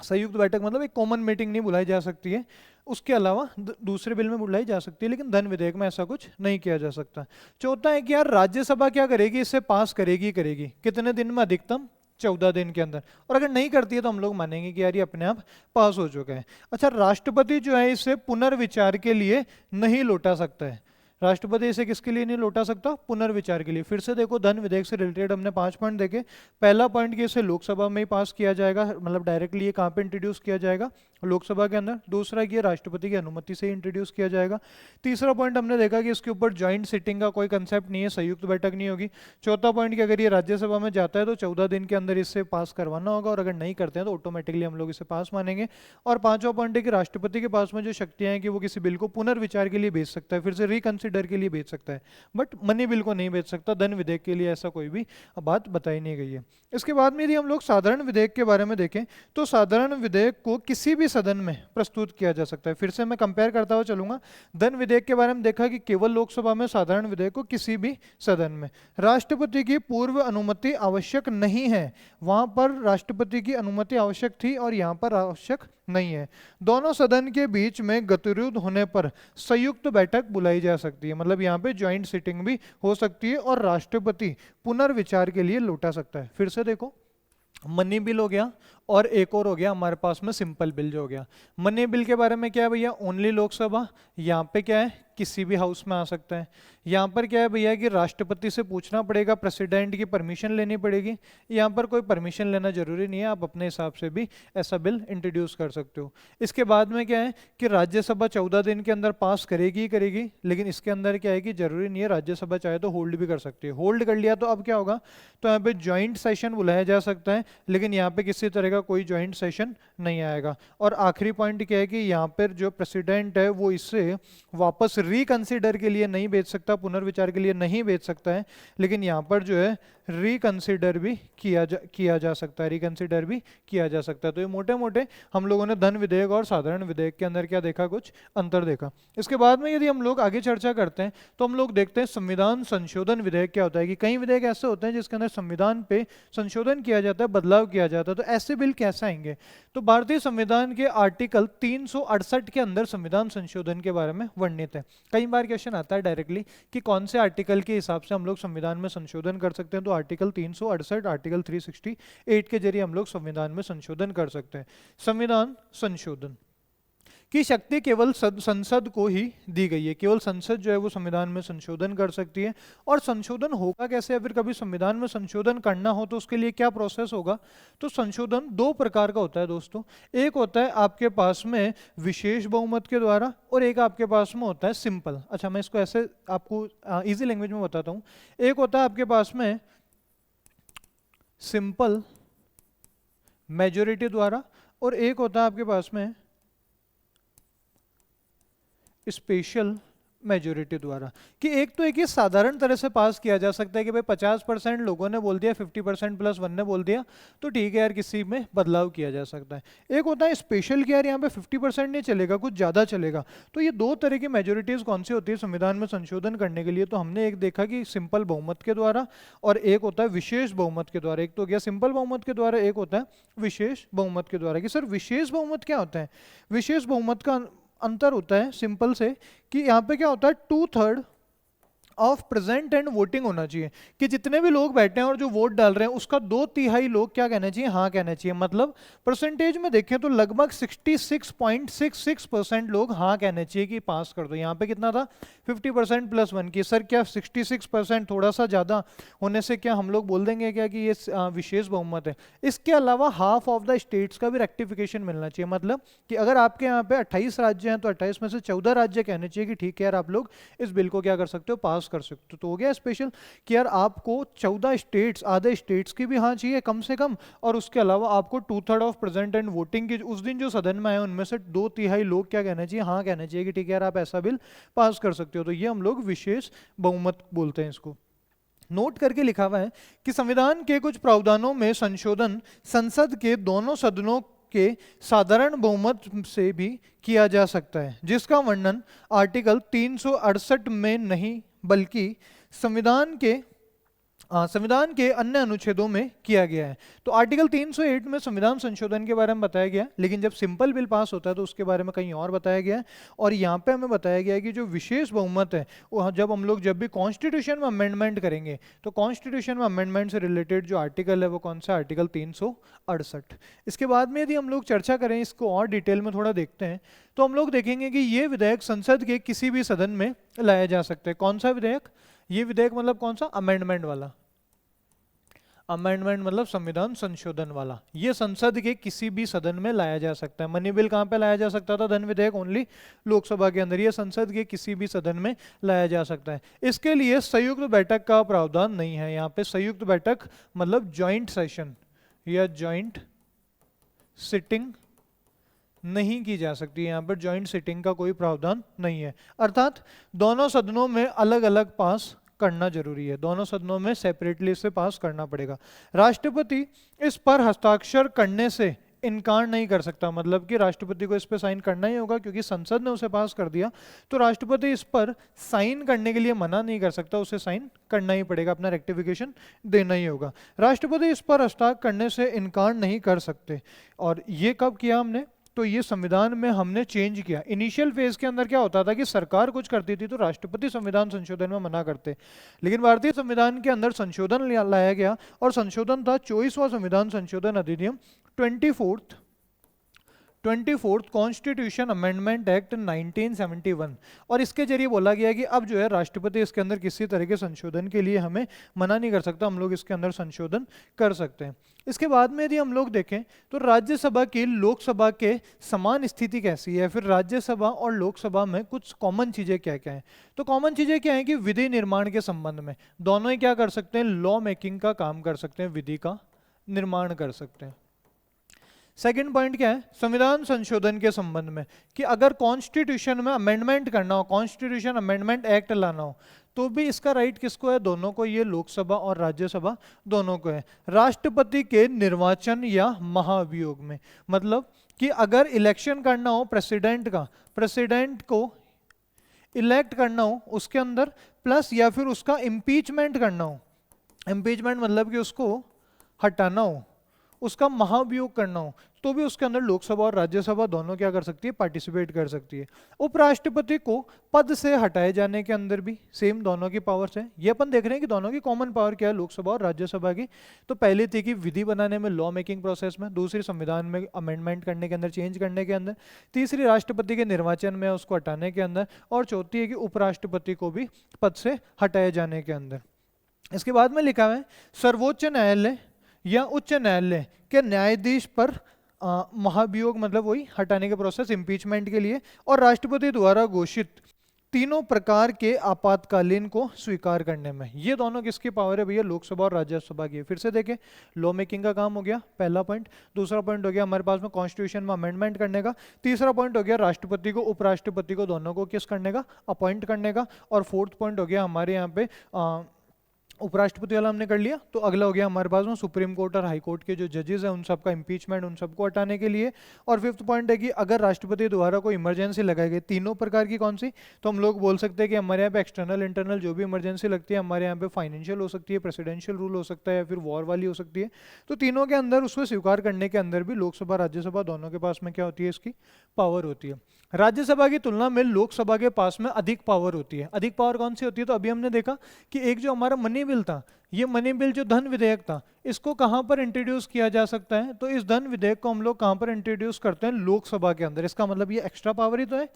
संयुक्त बैठक मतलब एक कॉमन मीटिंग नहीं बुलाई जा सकती है, उसके अलावा दूसरे बिल में बुलाई जा सकती है, लेकिन धन विधेयक में ऐसा कुछ नहीं किया जा सकता। चौथा है कि यार राज्यसभा क्या करेगी, इसे पास करेगी कितने दिन में, अधिकतम 14 दिन के अंदर, और अगर नहीं करती है तो हम लोग मानेंगे कि यार ये अपने आप पास हो चुका है। अच्छा, राष्ट्रपति जो है इसे पुनर्विचार के लिए नहीं लौटा सकता है। राष्ट्रपति इसे किसके लिए नहीं लौटा सकता, पुनर्विचार के लिए। फिर से देखो, धन विधेयक से रिलेटेड हमने 5 पॉइंट देखे। पहला पॉइंट कि इसे लोकसभा में ही पास किया जाएगा, मतलब डायरेक्टली ये कहाँ पे इंट्रोड्यूस किया जाएगा, लोकसभा के अंदर। दूसरा कि राष्ट्रपति की अनुमति से ही इंट्रोड्यूस किया जाएगा। तीसरा पॉइंट हमने देखा कि इसके ऊपर ज्वाइंट सिटिंग का कोई कंसेप्ट नहीं है, संयुक्त बैठक नहीं होगी। चौथा पॉइंट कि अगर ये राज्यसभा में जाता है तो 14 दिन के अंदर इससे पास करवाना होगा, और अगर नहीं करते हैं तो ऑटोमेटिकली हम लोग इसे पास मानेंगे। और पांचवा पॉइंट है कि राष्ट्रपति के पास में जो शक्तियां हैं कि वो किसी बिल को पुनर्विचार के लिए भेज सकता है, फिर से रिकंसिडर के लिए भेज सकता है, बट मनी बिल को नहीं भेज सकता। धन विधेयक के लिए ऐसा कोई भी बात बताई नहीं गई है। इसके बाद में यदि हम लोग साधारण विधेयक के बारे में देखें तो साधारण विधेयक को किसी भी सदन में प्रस्तुत किया जा सकता है। फिर से मैं कंपेयर करता हुआ चलूंगा। धन विधेयक के बारे में देखा कि केवल लोकसभा में, साधारण विधेयक को किसी भी सदन में। राष्ट्रपति की पूर्व अनुमति आवश्यक नहीं है, वहां पर राष्ट्रपति की अनुमति आवश्यक थी और यहां पर आवश्यक नहीं है। दोनों सदन के बीच में गतिरोध होने पर संयुक्त बैठक बुलाई जा सकती है, मतलब यहाँ पे ज्वाइंट सिटिंग भी हो सकती है, और राष्ट्रपति पुनर्विचार के लिए लौटा सकता है। फिर से देखो, मनी बिल हो गया और एक और हो गया हमारे पास में सिंपल बिल जो हो गया। मनी बिल के बारे में क्या है भैया, ओनली लोकसभा, यहाँ पे क्या है किसी भी हाउस में आ सकता है। यहाँ पर क्या है भैया कि राष्ट्रपति से पूछना पड़ेगा, प्रेसिडेंट की परमिशन लेनी पड़ेगी। यहाँ पर कोई परमिशन लेना जरूरी नहीं है, आप अपने हिसाब से भी ऐसा बिल इंट्रोड्यूस कर सकते हो। इसके बाद में क्या है कि राज्यसभा 14 दिन के अंदर पास करेगी ही करेगी, लेकिन इसके अंदर क्या है कि जरूरी नहीं है, राज्यसभा चाहे तो होल्ड भी कर सकती है। होल्ड कर लिया तो अब क्या होगा, तो यहाँ पे ज्वाइंट सेशन बुलाया जा सकता है, लेकिन यहाँ पे किसी तरह का कोई ज्वाइंट सेशन नहीं आएगा। और आखिरी पॉइंट क्या है कि यहाँ पर जो प्रेसिडेंट है वो इससे वापस रिकंसिडर के लिए नहीं भेज सकता, पुनर्विचार के लिए नहीं भेज सकता है, लेकिन यहाँ पर जो है रिकंसिडर भी किया जा सकता है, रिकंसिडर भी किया जा सकता है। तो ये मोटे मोटे हम लोगों ने धन विधेयक और साधारण विधेयक के अंदर क्या देखा, कुछ अंतर देखा। इसके बाद में यदि हम लोग आगे चर्चा करते हैं तो हम लोग देखते हैं संविधान संशोधन विधेयक क्या होता है। कि कई विधेयक ऐसे होते हैं जिसके अंदर संविधान पे संशोधन किया जाता है, बदलाव किया जाता है। तो ऐसे बिल कैसे आएंगे, तो भारतीय संविधान के आर्टिकल 368 के अंदर संविधान संशोधन के बारे में वर्णित है। कई बार क्वेश्चन आता है डायरेक्टली कि कौन से आर्टिकल के हिसाब से हम लोग संविधान में संशोधन कर सकते हैं, तो आर्टिकल 368, आर्टिकल 368 के जरिए हम लोग संविधान में संशोधन कर सकते हैं। संविधान संशोधन की शक्ति केवल संसद को ही दी गई है, केवल संसद जो है वो संविधान में संशोधन कर सकती है। और संशोधन होगा कैसे, या फिर कभी संविधान में संशोधन करना हो तो उसके लिए क्या प्रोसेस होगा, तो संशोधन दो प्रकार का होता है दोस्तों। एक होता है आपके पास में विशेष बहुमत के द्वारा, और एक आपके पास में होता है सिंपल। अच्छा, मैं इसको ऐसे आपको इजी लैंग्वेज में बताता हूँ। एक होता है आपके पास में सिंपल मेजॉरिटी द्वारा, और एक होता है आपके पास में स्पेशल मेजॉरिटी द्वारा। कि एक तो एक ही साधारण तरह से पास किया जा सकता है कि भाई 50% लोगों ने बोल दिया, 50% प्लस 1 ने बोल दिया, तो ठीक है यार, किसी में बदलाव किया जा सकता है। एक होता है स्पेशल कि यार यहाँ पे 50% नहीं चलेगा, कुछ ज़्यादा चलेगा। तो ये दो तरह की मेजोरिटीज़ कौन सी होती है संविधान में संशोधन करने के लिए, तो हमने एक देखा कि सिंपल बहुमत के द्वारा, और एक होता है विशेष बहुमत के द्वारा। एक तो गया सिंपल बहुमत के द्वारा, एक होता है विशेष बहुमत के द्वारा। कि सर विशेष बहुमत क्या होता है, विशेष बहुमत का अंतर होता है सिंपल से कि यहाँ पे क्या होता है 2/3 ऑफ प्रेजेंट एंड वोटिंग होना चाहिए। कि जितने भी लोग बैठे हैं और जो वोट डाल रहे हैं उसका 2/3 लोग क्या कहना चाहिए, हाँ कहना चाहिए। मतलब परसेंटेज में देखें तो लगभग 66.66% लोग हाँ कहने चाहिए कि पास कर दो। यहाँ पे कितना था 50% प्लस 1 की। सर क्या 66% थोड़ा सा ज़्यादा होने से क्या हम लोग बोल देंगे क्या कि ये विशेष बहुमत है। इसके अलावा हाफ ऑफ द स्टेट्स का भी रेक्टिफिकेशन मिलना चाहिए। मतलब कि अगर आपके यहाँ पे 28 राज्य हैं तो 28 में से 14 राज्य कहने चाहिए कि ठीक है यार आप लोग इस बिल को क्या कर सकते हो, पास कर सकते हो। तो हो गया स्पेशल कि यार आपको 14 स्टेट्स, आधे स्टेट्स की भी हाँ चाहिए कम से कम, और उसके अलावा आपको 2/3 ऑफ प्रेजेंट एंड वोटिंग की उस दिन जो सदन में आए उनमें से 2/3 लोग क्या कहना चाहिए, हाँ कहना चाहिए कि ठीक है यार आप ऐसा बिल पास कर सकते हो। तो ये हम लोग विशेष बहुमत बोलते हैं इसको। नोट करके लिखा हुआ है कि संविधान के कुछ प्रावधानों में संशोधन संसद के दोनों सदनों के साधारण बहुमत से भी किया जा सकता है, जिसका वर्णन आर्टिकल 368 में नहीं बल्कि संविधान के अन्य अनुच्छेदों में किया गया है। तो आर्टिकल 308 में संविधान संशोधन के बारे में बताया गया, लेकिन जब सिंपल बिल पास होता है तो उसके बारे में कहीं और बताया गया है। और यहाँ पे हमें बताया गया है कि जो विशेष बहुमत है वो जब भी कॉन्स्टिट्यूशन में अमेंडमेंट करेंगे तो कॉन्स्टिट्यूशन में अमेंडमेंट से रिलेटेड जो आर्टिकल है वो कौन सा, आर्टिकल 368। इसके बाद में यदि हम लोग चर्चा करें, इसको और डिटेल में थोड़ा देखते हैं, तो हम लोग देखेंगे कि ये विधेयक संसद के किसी भी सदन में लाया जा सकता है। कौन सा विधेयक, ये विधेयक मतलब कौन सा, अमेंडमेंट वाला। अमेंडमेंट मतलब संविधान संशोधन वाला। ये संसद के किसी भी सदन में लाया जा सकता है। मनी बिल कहाँ पे लाया जा सकता था, धन विधेयक ओनली लोकसभा के अंदर। ये संसद के किसी भी सदन में लाया जा सकता है। इसके लिए संयुक्त बैठक का प्रावधान नहीं है। यहाँ पे संयुक्त बैठक मतलब ज्वाइंट सेशन या ज्वाइंट सिटिंग नहीं की जा सकती। यहाँ पर ज्वाइंट सिटिंग का कोई प्रावधान नहीं है, अर्थात दोनों सदनों में अलग अलग पास करना जरूरी है, दोनों सदनों में सेपरेटली इसे पास करना पड़ेगा। राष्ट्रपति इस पर हस्ताक्षर करने से इनकार नहीं कर सकता। मतलब कि राष्ट्रपति को इस पर साइन करना ही होगा, क्योंकि संसद ने उसे पास कर दिया, तो राष्ट्रपति इस पर साइन करने के लिए मना नहीं कर सकता, उसे साइन करना ही पड़ेगा, अपना रेक्टिफिकेशन देना ही होगा। राष्ट्रपति इस पर हस्ताक्षर करने से इनकार नहीं कर सकते। और ये कब किया हमने, तो ये संविधान में हमने चेंज किया। इनिशियल फेज के अंदर क्या होता था कि सरकार कुछ करती थी तो राष्ट्रपति संविधान संशोधन में मना करते, लेकिन भारतीय संविधान के अंदर संशोधन लाया गया, और संशोधन था 24वां संविधान संशोधन अधिनियम 24th कॉन्स्टिट्यूशन अमेंडमेंट एक्ट 1971। और इसके जरिए बोला गया कि अब जो है राष्ट्रपति इसके अंदर किसी तरह के संशोधन के लिए हमें मना नहीं कर सकता, हम लोग इसके अंदर संशोधन कर सकते हैं। इसके बाद में यदि हम लोग देखें तो राज्यसभा की लोकसभा के समान स्थिति कैसी है, फिर राज्यसभा और लोकसभा में कुछ कॉमन चीजें क्या क्या हैं। तो कॉमन चीजें क्या हैं कि विधि निर्माण के संबंध में दोनों ही क्या कर सकते हैं, लॉ मेकिंग का काम कर सकते हैं, विधि का निर्माण कर सकते हैं। सेकंड पॉइंट क्या है, संविधान संशोधन के संबंध में कि अगर कॉन्स्टिट्यूशन में अमेंडमेंट करना हो, कॉन्स्टिट्यूशन अमेंडमेंट एक्ट लाना हो, तो भी इसका राइट किसको है, दोनों को, ये लोकसभा और राज्यसभा दोनों को है। राष्ट्रपति के निर्वाचन या महाभियोग में, मतलब कि अगर इलेक्शन करना हो प्रेसिडेंट का, प्रेसिडेंट को इलेक्ट करना हो उसके अंदर, प्लस या फिर उसका इम्पीचमेंट करना हो, इम्पीचमेंट मतलब कि उसको हटाना हो, उसका महाभियोग करना हो, तो भी उसके अंदर लोकसभा और राज्यसभा दोनों क्या कर सकती है, पार्टिसिपेट कर सकती है। उपराष्ट्रपति को पद से हटाए जाने के अंदर भी सेम दोनों की पावर्स है। ये अपन देख रहे हैं कि दोनों की कॉमन पावर क्या है, लोकसभा और राज्यसभा की। तो पहली थी कि विधि बनाने में, लॉ मेकिंग प्रोसेस में, दूसरी संविधान में अमेंडमेंट करने के अंदर, चेंज करने के अंदर, तीसरी राष्ट्रपति के निर्वाचन में उसको हटाने के अंदर, और चौथी है कि उपराष्ट्रपति को भी पद से हटाए जाने के अंदर। इसके बाद में लिखा है सर्वोच्च न्यायालय या उच्च न्यायालय के न्यायाधीश पर महाभियोग, मतलब वही हटाने के प्रोसेस, इम्पीचमेंट के लिए, और राष्ट्रपति द्वारा घोषित तीनों प्रकार के आपातकालीन को स्वीकार करने में। ये दोनों किसकी पावर है भैया, लोकसभा और राज्यसभा की। फिर से देखें, लॉ मेकिंग का काम हो गया पहला पॉइंट, दूसरा पॉइंट हो गया हमारे पास में कॉन्स्टिट्यूशन में अमेंडमेंट करने का, तीसरा पॉइंट हो गया राष्ट्रपति को, उपराष्ट्रपति को, दोनों को किस करने का, अपॉइंट करने का, और फोर्थ पॉइंट हो गया हमारे यहाँ पे उपराष्ट्रपति वाला हमने कर लिया। तो अगला हो गया हमारे पास में सुप्रीम कोर्ट और हाई कोर्ट के जो जजेस हैं उन सबका इम्पीचमेंट, उन सबको हटाने के लिए। और फिफ्थ पॉइंट है कि अगर राष्ट्रपति द्वारा कोई इमरजेंसी लगाई गई, तीनों प्रकार की कौन सी, तो हम लोग बोल सकते हैं कि हमारे यहाँ पे एक्सटर्नल इंटरनल जो भी इमरजेंसी लगती है, हमारे यहाँ पे फाइनेंशियल हो सकती है, प्रेसिडेंशियल रूल हो सकता है, या फिर वॉर वाली हो सकती है। तो तीनों के अंदर उसको स्वीकार करने के अंदर भी लोकसभा राज्यसभा दोनों के पास में क्या होती है, इसकी पावर होती है। राज्यसभा की तुलना में लोकसभा के पास में अधिक पावर होती है। अधिक पावर कौन सी होती है, तो अभी हमने देखा कि एक जो हमारा मनी बिल था, ये मनी बिल जो धन विधेयक था, इसको कहां पर इंट्रोड्यूस किया जा सकता है, तो इस धन विधेयक को हम लोग कहां पर इंट्रोड्यूस करते हैं, लोकसभा के अंदर। इसका मतलब ये एक्स्ट्रा पावर ही तो है।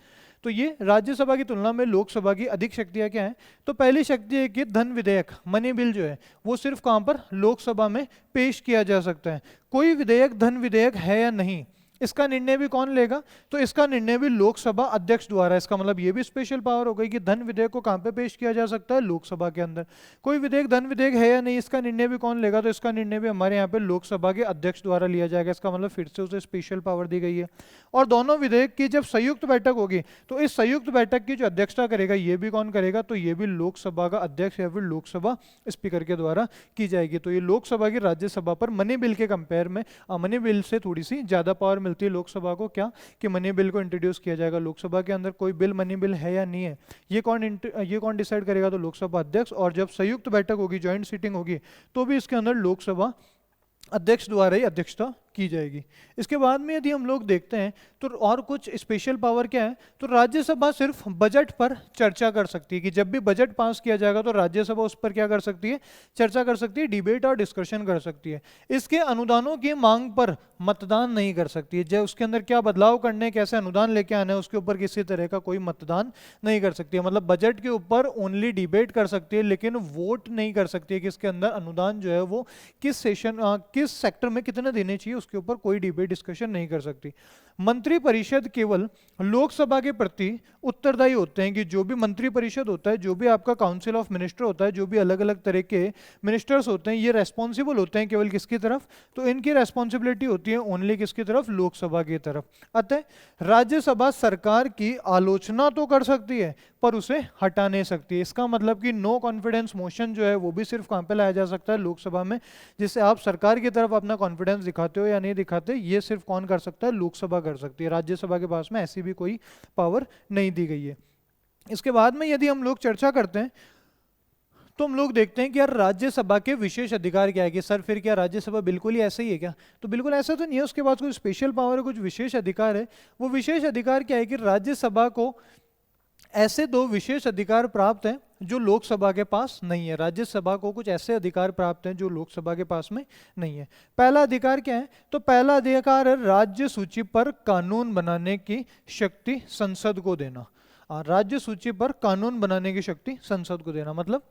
तो ये राज्यसभा की तुलना में लोकसभा की अधिक शक्तियां क्या है, तो पहली शक्ति है कि धन विधेयक, मनी बिल जो है वो सिर्फ कहां पर, लोकसभा में पेश किया जा सकता है। कोई विधेयक धन विधेयक है या नहीं, इसका निर्णय भी कौन लेगा, तो इसका निर्णय भी लोकसभा अध्यक्ष द्वारा। इसका मतलब ये भी स्पेशल पावर हो गई कि धन विधेयक को कहां पे पेश किया जा सकता है, लोकसभा के अंदर। कोई विधेयक धन विधेयक है या नहीं, इसका निर्णय भी कौन लेगा, तो इसका निर्णय भी हमारे यहाँ पे लोकसभा के अध्यक्ष द्वारा लिया जाएगा। इसका मतलब फिर से उसे स्पेशल पावर दी गई है। और दोनों विधेयक की जब संयुक्त बैठक होगी, तो इस संयुक्त बैठक की जो अध्यक्षता करेगा, ये भी कौन करेगा, तो ये भी लोकसभा का अध्यक्ष या फिर लोकसभा स्पीकर के द्वारा की जाएगी। तो ये लोकसभा की राज्यसभा पर मनी बिल के कंपेयर में, मनी बिल से थोड़ी सी ज्यादा पावर मिलती है लोकसभा को। क्या कि मनी बिल को इंट्रोड्यूस किया जाएगा लोकसभा के अंदर। कोई बिल मनी बिल है या नहीं है, ये कौन डिसाइड करेगा, तो लोकसभा अध्यक्ष। और जब संयुक्त बैठक होगी, ज्वाइंट सीटिंग होगी, तो भी इसके अंदर लोकसभा अध्यक्ष द्वारा ही अध्यक्षता की जाएगी। इसके बाद में यदि हम लोग देखते हैं तो और कुछ स्पेशल पावर क्या है, तो राज्यसभा सिर्फ बजट पर चर्चा कर सकती है, कि जब भी बजट पास किया जाएगा तो राज्यसभा उस पर क्या कर सकती है, चर्चा कर सकती है, डिबेट और डिस्कशन कर सकती है। इसके अनुदानों की मांग पर मतदान नहीं कर सकती है। जब उसके अंदर क्या बदलाव करने, कैसे अनुदान लेके आने, उसके ऊपर किसी तरह का कोई मतदान नहीं कर सकती है। मतलब बजट के ऊपर ओनली डिबेट कर सकती है, लेकिन वोट नहीं कर सकती है कि इसके अंदर अनुदान जो है वो किस सेक्टर में कितने देने चाहिए, उसके ऊपर कोई डिबेट डिस्कशन नहीं कर सकती। मंत्री परिषद केवल लोकसभा के प्रति उत्तरदायी होते हैं, कि जो भी मंत्री परिषद होता है, जो भी आपका काउंसिल ऑफ मिनिस्टर होता है, जो भी अलग अलग तरह के मिनिस्टर्स होते हैं, ये रेस्पॉन्सिबल होते हैं केवल किसकी तरफ, तो इनकी रेस्पॉन्सिबिलिटी होती है ओनली किसकी तरफ, लोकसभा की तरफ। अतः राज्यसभा सरकार की आलोचना तो कर सकती है पर उसे हटा नहीं सकती। इसका मतलब कि नो कॉन्फिडेंस मोशन जो है वो भी सिर्फ कहां पे लाया जा सकता है, लोकसभा में। जिससे आप सरकार की तरफ अपना कॉन्फिडेंस दिखाते हो या नहीं दिखाते, ये सिर्फ कौन कर सकता है, लोकसभा कर सकती है। राज्यसभा के पास में ऐसी भी कोई पावर नहीं दी गई है। इसके बाद में यदि हम लोग चर्चा करते हैं तो हम लोग देखते हैं कि यार राज्यसभा के विशेष अधिकार क्या है, कि सर फिर क्या राज्यसभा बिल्कुल ही ऐसा ही है क्या, तो बिल्कुल ऐसा तो नहीं है। उसके पास कुछ स्पेशल पावर है, कुछ विशेष अधिकार है। वो विशेष अधिकार क्या है कि राज्यसभा को ऐसे दो विशेष अधिकार प्राप्त हैं जो लोकसभा के पास नहीं है। राज्यसभा को कुछ ऐसे अधिकार प्राप्त हैं जो लोकसभा के पास में नहीं है। पहला अधिकार क्या है? तो पहला अधिकार है राज्य सूची पर कानून बनाने की शक्ति संसद को देना। राज्य सूची पर कानून बनाने की शक्ति संसद को देना मतलब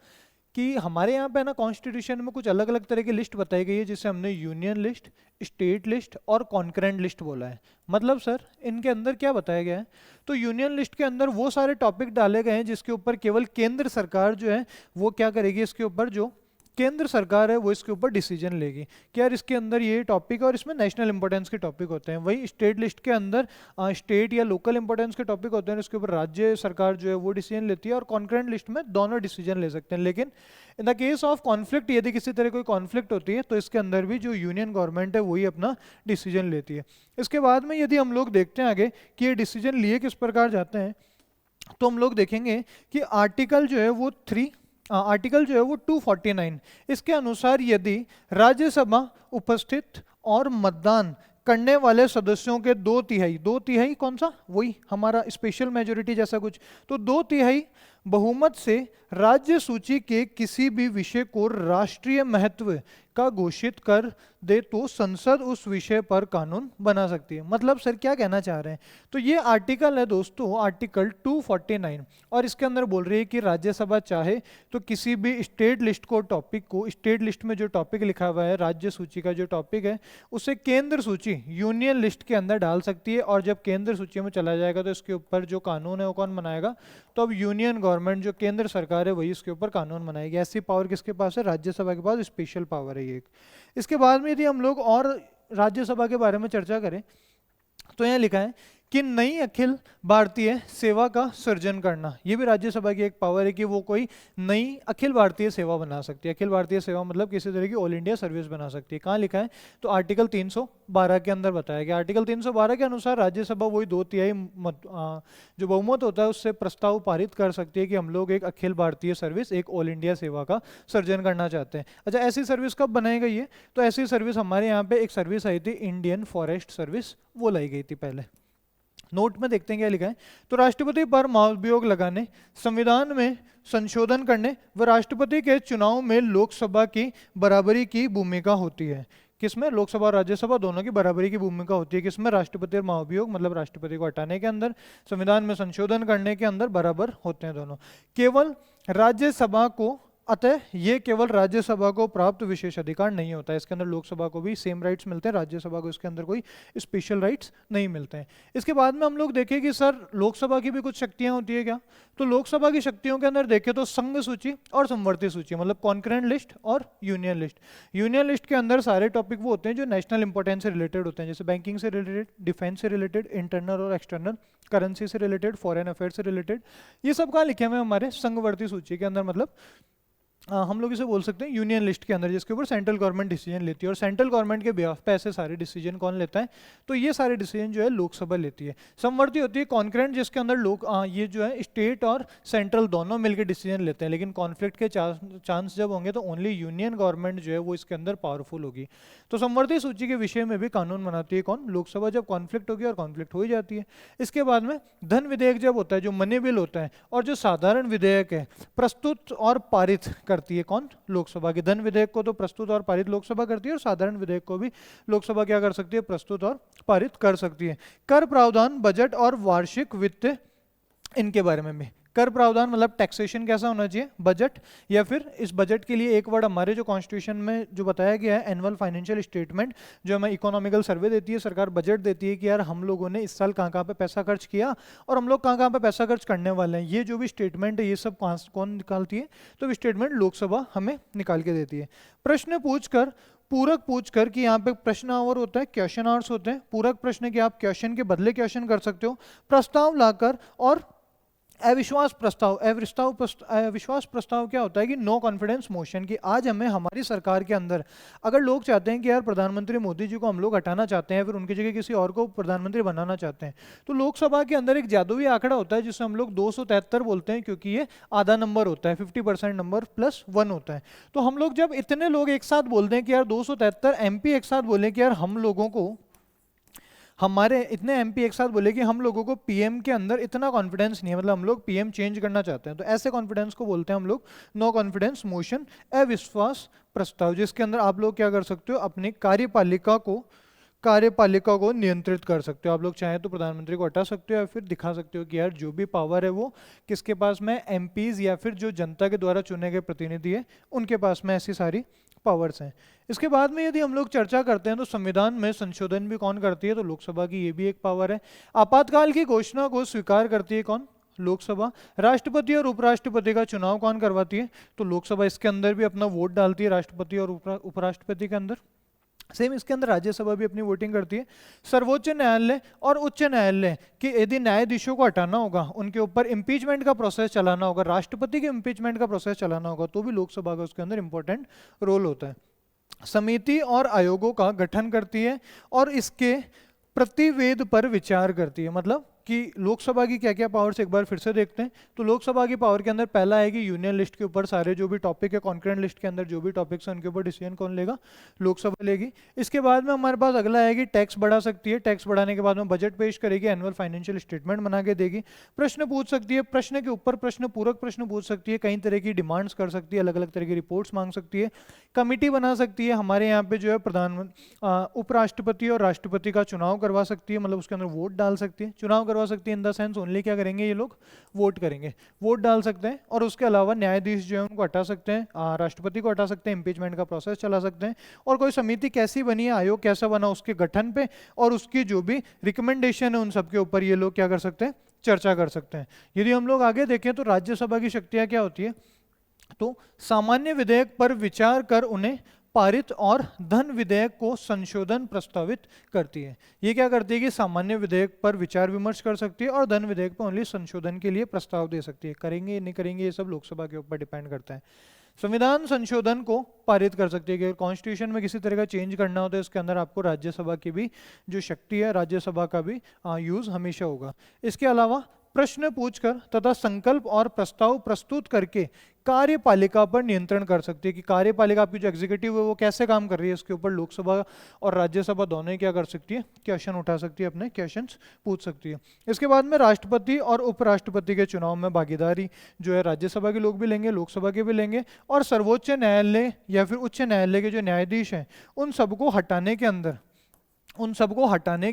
कि हमारे यहाँ पे ना कॉन्स्टिट्यूशन में कुछ अलग अलग तरह की लिस्ट बताई गई है, जिसे हमने यूनियन लिस्ट, स्टेट लिस्ट और कॉन्करेंट लिस्ट बोला है। मतलब सर इनके अंदर क्या बताया गया है? तो यूनियन लिस्ट के अंदर वो सारे टॉपिक डाले गए हैं जिसके ऊपर केवल केंद्र सरकार जो है वो क्या करेगी, इसके ऊपर जो केंद्र सरकार है वो इसके ऊपर डिसीजन लेगी कि यार इसके अंदर ये टॉपिक है और इसमें नेशनल इंपॉर्टेंस के टॉपिक होते हैं। वही स्टेट लिस्ट के अंदर स्टेट या लोकल इंपॉर्टेंस के टॉपिक होते हैं, इसके ऊपर राज्य सरकार जो है वो डिसीजन लेती है। और कॉन्करेंट लिस्ट में दोनों डिसीजन ले सकते हैं। लेकिन in the case of conflict, यदि किसी तरह कोई कॉन्फ्लिक्ट होती है तो इसके अंदर भी जो यूनियन गवर्नमेंट है वही अपना डिसीजन लेती है। इसके बाद में यदि हम लोग देखते हैं आगे कि ये डिसीजन लिए किस प्रकार जाते हैं, तो हम लोग देखेंगे कि आर्टिकल जो है वो आर्टिकल जो है वो 249, इसके अनुसार यदि राज्यसभा उपस्थित और मतदान करने वाले सदस्यों के 2/3 कौन सा, वही हमारा स्पेशल मेजोरिटी जैसा कुछ, तो 2/3 बहुमत से राज्य सूची के किसी भी विषय को राष्ट्रीय महत्व का घोषित कर दे तो संसद उस विषय पर कानून बना सकती है। मतलब सर क्या कहना चाह रहे हैं? तो ये आर्टिकल है दोस्तों, आर्टिकल 249, और इसके अंदर बोल रही है कि राज्यसभा चाहे तो किसी भी स्टेट लिस्ट को टॉपिक को, स्टेट लिस्ट में जो टॉपिक लिखा हुआ है राज्य सूची का जो टॉपिक है, उसे केंद्र सूची यूनियन लिस्ट के अंदर डाल सकती है। और जब केंद्र सूची में चला जाएगा तो इसके ऊपर जो कानून है वो कौन बनाएगा? तो अब यूनियन गवर्नमेंट जो केंद्र सरकार है वही इसके ऊपर कानून बनाएगी। ऐसी पावर किसके पास है? राज्यसभा के पास स्पेशल पावर है ये एक। इसके बाद में यदि हम लोग और राज्यसभा के बारे में चर्चा करें तो यहाँ लिखा है कि नई अखिल भारतीय सेवा का सृजन करना। ये भी राज्यसभा की एक पावर है कि वो कोई नई अखिल भारतीय सेवा बना सकती है। अखिल भारतीय सेवा मतलब किसी तरह की ऑल इंडिया सर्विस बना सकती है। कहाँ लिखा है? तो आर्टिकल 312 के अंदर बताया गया। आर्टिकल 312 के अनुसार राज्यसभा वही 2/3 जो बहुमत होता है उससे प्रस्ताव पारित कर सकती है कि हम लोग एक अखिल भारतीय सर्विस, एक ऑल इंडिया सेवा का सृजन करना चाहते हैं। अच्छा, ऐसी सर्विस कब बनाई गई है? तो ऐसी सर्विस हमारे यहाँ पे एक सर्विस आई थी, इंडियन फॉरेस्ट सर्विस, वो लाई गई थी पहले। नोट में देखते हैं क्या लिखा है। तो राष्ट्रपति पर महाभियोग लगाने, संविधान में संशोधन करने व राष्ट्रपति के चुनाव में लोकसभा की बराबरी की भूमिका होती है। किसमें? लोकसभा और राज्यसभा दोनों की बराबरी की भूमिका होती है। किसमें? राष्ट्रपति और महाभियोग मतलब राष्ट्रपति को हटाने के अंदर, संविधान में संशोधन करने के अंदर बराबर होते हैं दोनों। केवल राज्यसभा को, अतः ये केवल राज्यसभा को प्राप्त विशेष अधिकार नहीं होता है। इसके अंदर लोकसभा को भी सेम राइट्स मिलते हैं, राज्यसभा को इसके अंदर कोई स्पेशल राइट्स नहीं मिलते हैं। इसके बाद में हम लोग देखें कि सर लोकसभा की भी कुछ शक्तियां होती है क्या? तो लोकसभा की शक्तियों के अंदर देखें तो संघ सूची और समवर्ती सूची मतलब कॉन्करेंट लिस्ट और यूनियन लिस्ट। यूनियन लिस्ट के अंदर सारे टॉपिक वो होते हैं जो नेशनल इंपॉर्टेंस से रिलेटेड होते हैं, जैसे बैंकिंग से रिलेटेड, डिफेंस से रिलेटेड, इंटरनल और एक्सटर्नल, करेंसी से रिलेटेड, फॉरेन अफेयर से रिलेटेड। ये सब कहाँ लिखे हुए हैं? हमारे संघवर्ती सूची के अंदर। मतलब हम लोग इसे बोल सकते हैं यूनियन लिस्ट के अंदर, जिसके ऊपर सेंट्रल गवर्नमेंट डिसीजन लेती है। और सेंट्रल गवर्नमेंट के बिहाफ पे ऐसे सारे डिसीजन कौन लेता है? तो ये सारे डिसीजन जो है लोकसभा लेती है। समवर्ती होती है कॉन्करेंट, जिसके अंदर ये जो है स्टेट और सेंट्रल दोनों मिलकर डिसीजन लेते हैं। लेकिन कॉन्फ्लिक्ट के चांस जब होंगे तो ओनली यूनियन गवर्नमेंट जो है वो इसके अंदर पावरफुल होगी। तो समवर्ती सूची के विषय में भी कानून बनाती है कौन? लोकसभा, जब कॉन्फ्लिक्ट होगी, और कॉन्फ्लिक्ट हो ही जाती है। इसके बाद में धन विधेयक जब होता है, जो मनी बिल होता है, और जो साधारण विधेयक है प्रस्तुत और पारित करती है कौन? लोकसभा। के धन विधेयक को तो प्रस्तुत और पारित लोकसभा करती है, और साधारण विधेयक को भी लोकसभा क्या कर सकती है? प्रस्तुत और पारित कर सकती है। कर प्रावधान, बजट और वार्षिक वित्त, इनके बारे में भी। कर प्रावधान मतलब टैक्सेशन कैसा होना चाहिए? बजट, या फिर इस बजट के लिए एक वर्ड हमारे जो कॉन्स्टिट्यूशन में जो बताया गया है, एनुअल फाइनेंशियल स्टेटमेंट, जो हमें इकोनॉमिकल सर्वे देती है सरकार, बजट देती है कि यार हम लोगों ने इस साल कहाँ कहाँ पे पैसा खर्च किया और हम लोग कहाँ कहाँ पे पैसा खर्च करने वाले हैं। ये जो भी स्टेटमेंट है ये सब कौन निकालती है? तो स्टेटमेंट लोकसभा हमें निकाल के देती है। प्रश्न पूछकर, पूरक पूछकर, कि यहाँ पे प्रश्न आवर होता है, क्वेश्चन आवर्स होते हैं। पूरक प्रश्न के आप क्वेश्चन के बदले क्वेश्चन कर सकते हो। प्रस्ताव लाकर, और अविश्वास प्रस्ताव। अविश्वास प्रस्ताव क्या होता है? कि नो कॉन्फिडेंस मोशन, कि आज हमें हमारी सरकार के अंदर अगर लोग चाहते हैं कि यार प्रधानमंत्री मोदी जी को हम लोग हटाना चाहते हैं, फिर उनकी जगह किसी और को प्रधानमंत्री बनाना चाहते हैं, तो लोकसभा के अंदर एक जादुई आंकड़ा होता है जिसे हम लोग 273 बोलते हैं, क्योंकि ये आधा नंबर होता है, 50% नंबर प्लस 1 होता है। तो हम लोग जब इतने लोग एक साथ बोलते हैं कि यार 273 MP एक साथ बोले कि यार हम लोगों को हमारे इतने एमपी एक साथ बोले कि हम लोगों को पीएम के अंदर इतना कॉन्फिडेंस नहीं है, मतलब हम लोग पीएम चेंज करना चाहते हैं, तो ऐसे कॉन्फिडेंस को बोलते हैं हम लोग नो कॉन्फिडेंस मोशन, अविश्वास प्रस्ताव, जिसके अंदर आप लोग क्या कर सकते हो, अपनी कार्यपालिका को नियंत्रित कर सकते हो। आप लोग चाहें तो प्रधानमंत्री को हटा सकते हो या फिर दिखा सकते हो कि यार जो भी पावर है वो किसके पास में, एमपीज या फिर जो जनता के द्वारा चुने गए प्रतिनिधि है उनके पास में ऐसी सारी पावर्स हैं। इसके बाद में यदि हम लोग चर्चा करते हैं तो संविधान में संशोधन भी कौन करती है, तो लोकसभा की ये भी एक पावर है। आपातकाल की घोषणा को स्वीकार करती है कौन, लोकसभा। राष्ट्रपति और उपराष्ट्रपति का चुनाव कौन करवाती है, तो लोकसभा। इसके अंदर भी अपना वोट डालती है राष्ट्रपति और उपराष्ट्रपति के अंदर। सेम इसके अंदर राज्यसभा भी अपनी वोटिंग करती है। सर्वोच्च न्यायालय और उच्च न्यायालय कि यदि न्यायाधीशों को हटाना होगा, उनके ऊपर इम्पीचमेंट का प्रोसेस चलाना होगा, राष्ट्रपति के इम्पीचमेंट का प्रोसेस चलाना होगा, तो भी लोकसभा का उसके अंदर इंपॉर्टेंट रोल होता है। समिति और आयोगों का गठन करती है और इसके प्रतिवेद पर विचार करती है। मतलब कि लोकसभा की क्या क्या पावर्स एक बार फिर से देखते हैं। तो लोकसभा की पावर के अंदर पहला है कि यूनियन लिस्ट के ऊपर सारे जो भी टॉपिक है, कॉन्करेंट लिस्ट के अंदर जो भी टॉपिक्स हैं उनके ऊपर डिसीजन कौन लेगा, लोकसभा लेगी। इसके बाद में हमारे पास अगला है कि टैक्स बढ़ा सकती है, टैक्स बढ़ाने के बाद में बजट पेश करेगी, एनुअल फाइनेंशियल स्टेटमेंट बना के देगी, प्रश्न पूछ सकती है, प्रश्न के ऊपर प्रश्न, पूरक प्रश्न पूछ सकती है, कई तरह की डिमांड्स कर सकती है, अलग अलग तरह की रिपोर्ट्स मांग सकती है, कमिटी बना सकती है। हमारे यहाँ पे जो है प्रधानमंत्री, उपराष्ट्रपति और राष्ट्रपति का चुनाव करवा सकती है, मतलब उसके अंदर वोट डाल सकती है। चुनाव करवा सकती है इन द सेंस ओनली क्या करेंगे ये लोग, वोट करेंगे, वोट डाल सकते हैं। और उसके अलावा न्यायाधीश जो है उनको हटा सकते हैं, राष्ट्रपति को हटा सकते हैं, इम्पीचमेंट का प्रोसेस चला सकते हैं। और कोई समिति कैसी बनी है, आयोग कैसा बना, उसके गठन पे और उसकी जो भी रिकमेंडेशन है उन सबके ऊपर ये लोग क्या कर सकते हैं, चर्चा कर सकते हैं। यदि हम लोग आगे देखें तो राज्यसभा की शक्तियां क्या होती है, तो सामान्य विधेयक पर विचार कर उन्हें पारित और धन विधेयक को संशोधन प्रस्तावित करती है। ये क्या करती है कि सामान्य विधेयक पर विचार विमर्श कर सकती है और धन विधेयक पर ओनली संशोधन के लिए प्रस्ताव दे सकती है। करेंगे नहीं करेंगे ये सब लोकसभा के ऊपर डिपेंड करता है। संविधान संशोधन को पारित कर सकती है कि कॉन्स्टिट्यूशन में किसी तरह का चेंज करना हो तो इसके अंदर आपको राज्यसभा की भी जो शक्ति है, राज्यसभा का भी यूज हमेशा होगा। इसके अलावा प्रश्न पूछकर तथा संकल्प और प्रस्ताव प्रस्तुत करके कार्यपालिका पर नियंत्रण कर सकती है कि कार्यपालिका आपकी जो एग्जीक्यूटिव है वो कैसे काम कर रही है, इसके ऊपर लोकसभा और राज्यसभा दोनों ही क्या कर सकती है, क्वेश्चन उठा सकती है, अपने क्वेश्चंस पूछ सकती है। इसके बाद में राष्ट्रपति और उपराष्ट्रपति के चुनाव में भागीदारी जो है राज्यसभा के लोग भी लेंगे, लोकसभा के भी लेंगे। और सर्वोच्च न्यायालय या फिर उच्च न्यायालय के जो न्यायाधीश हैं उन सबको हटाने के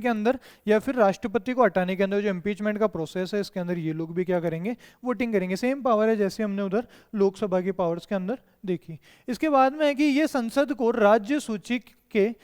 अंदर या फिर राष्ट्रपति को हटाने के अंदर जो इम्पीचमेंट का प्रोसेस है इसके अंदर ये लोग भी क्या करेंगे, वोटिंग करेंगे। सेम पावर है जैसे हमने उधर लोकसभा की पावर्स के अंदर देखी। इसके बाद में है कि ये संसद को राज्य सूची के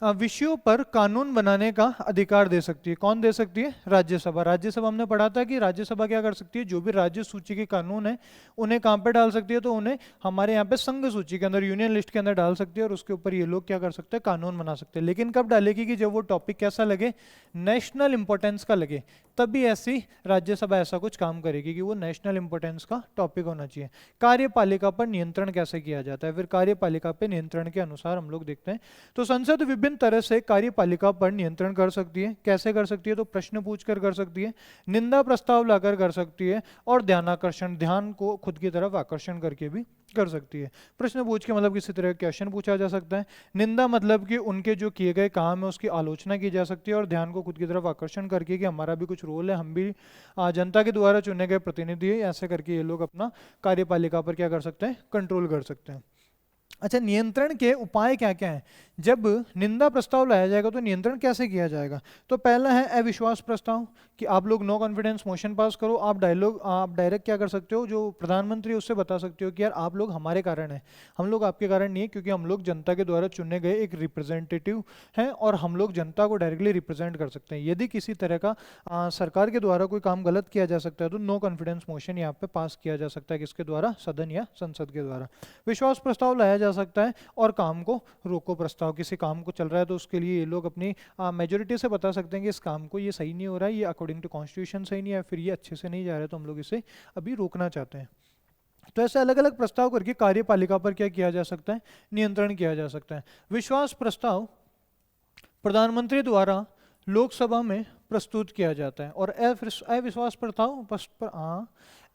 विषयों पर कानून बनाने का अधिकार दे सकती है। कौन दे सकती है, राज्यसभा। राज्यसभा हमने पढ़ा था कि राज्यसभा क्या कर सकती है, जो भी राज्य सूची के कानून है उन्हें कहाँ पे डाल सकती है, तो उन्हें हमारे यहाँ पे संघ सूची के अंदर, यूनियन लिस्ट के अंदर डाल सकती है और उसके ऊपर ये लोग क्या कर सकते हैं, कानून बना सकते हैं। लेकिन कब डालेगी कि जब वो टॉपिक कैसा लगे, नेशनल इंपॉर्टेंस का लगे, तभी ऐसी राज्यसभा ऐसा कुछ काम करेगी कि वो नेशनल इंपॉर्टेंस का टॉपिक होना चाहिए। कार्यपालिका पर नियंत्रण कैसे किया जाता है, फिर कार्यपालिका पर नियंत्रण के अनुसार हम लोग देखते हैं। तो संसद विभिन्न तरह से कार्यपालिका पर नियंत्रण कर सकती है। कैसे कर सकती है, तो प्रश्न पूछकर कर सकती है, निंदा प्रस्ताव लाकर कर सकती है और ध्यान को खुद की तरफ आकर्षण करके भी कर सकती है। प्रश्न पूछ के मतलब किसी तरह का क्वेश्चन पूछा जा सकता है। निंदा मतलब कि उनके जो किए गए काम है उसकी आलोचना की जा सकती है और ध्यान को खुद की तरफ आकर्षण करके कि हमारा भी कुछ रोल है, हम भी जनता के द्वारा चुने गए प्रतिनिधि है, ऐसे करके ये लोग अपना कार्यपालिका पर क्या कर सकते हैं, कंट्रोल कर सकते हैं। अच्छा, नियंत्रण के उपाय क्या क्या हैं। जब निंदा प्रस्ताव लाया जाएगा तो नियंत्रण कैसे किया जाएगा, तो पहला है अविश्वास प्रस्ताव कि आप लोग नो कॉन्फिडेंस मोशन पास करो। आप डायरेक्ट क्या कर सकते हो, जो प्रधानमंत्री उससे बता सकते हो कि यार आप लोग हमारे कारण हैं, हम लोग आपके कारण नहीं है, क्योंकि हम लोग जनता के द्वारा चुने गए एक रिप्रेजेंटेटिव हैं और हम लोग जनता को डायरेक्टली रिप्रेजेंट कर सकते हैं। यदि किसी तरह का सरकार के द्वारा कोई काम गलत किया जा सकता है तो नो कॉन्फिडेंस मोशन यहाँ पे पास किया जा सकता है, किसके द्वारा, सदन या संसद के द्वारा। विश्वास प्रस्ताव लाया जा सकता है और काम को रोको प्रस्ताव, किसी काम को चल रहा है तो उसके लिए ये लोग अपनी मेजोरिटी से बता सकते हैं कि इस काम को ये सही नहीं हो रहा है, ये अकॉर्डिंग टू कॉन्स्टिट्यूशन सही नहीं है, फिर ये अच्छे से नहीं जा रहा है तो हम लोग इसे अभी रोकना चाहते हैं। तो ऐसे अलग अलग प्रस्ताव करके कार्यपालिका पर क्या किया जा सकता है, नियंत्रण किया जा सकता है। विश्वास प्रस्ताव प्रधानमंत्री द्वारा लोकसभा में प्रस्तुत किया जाता है और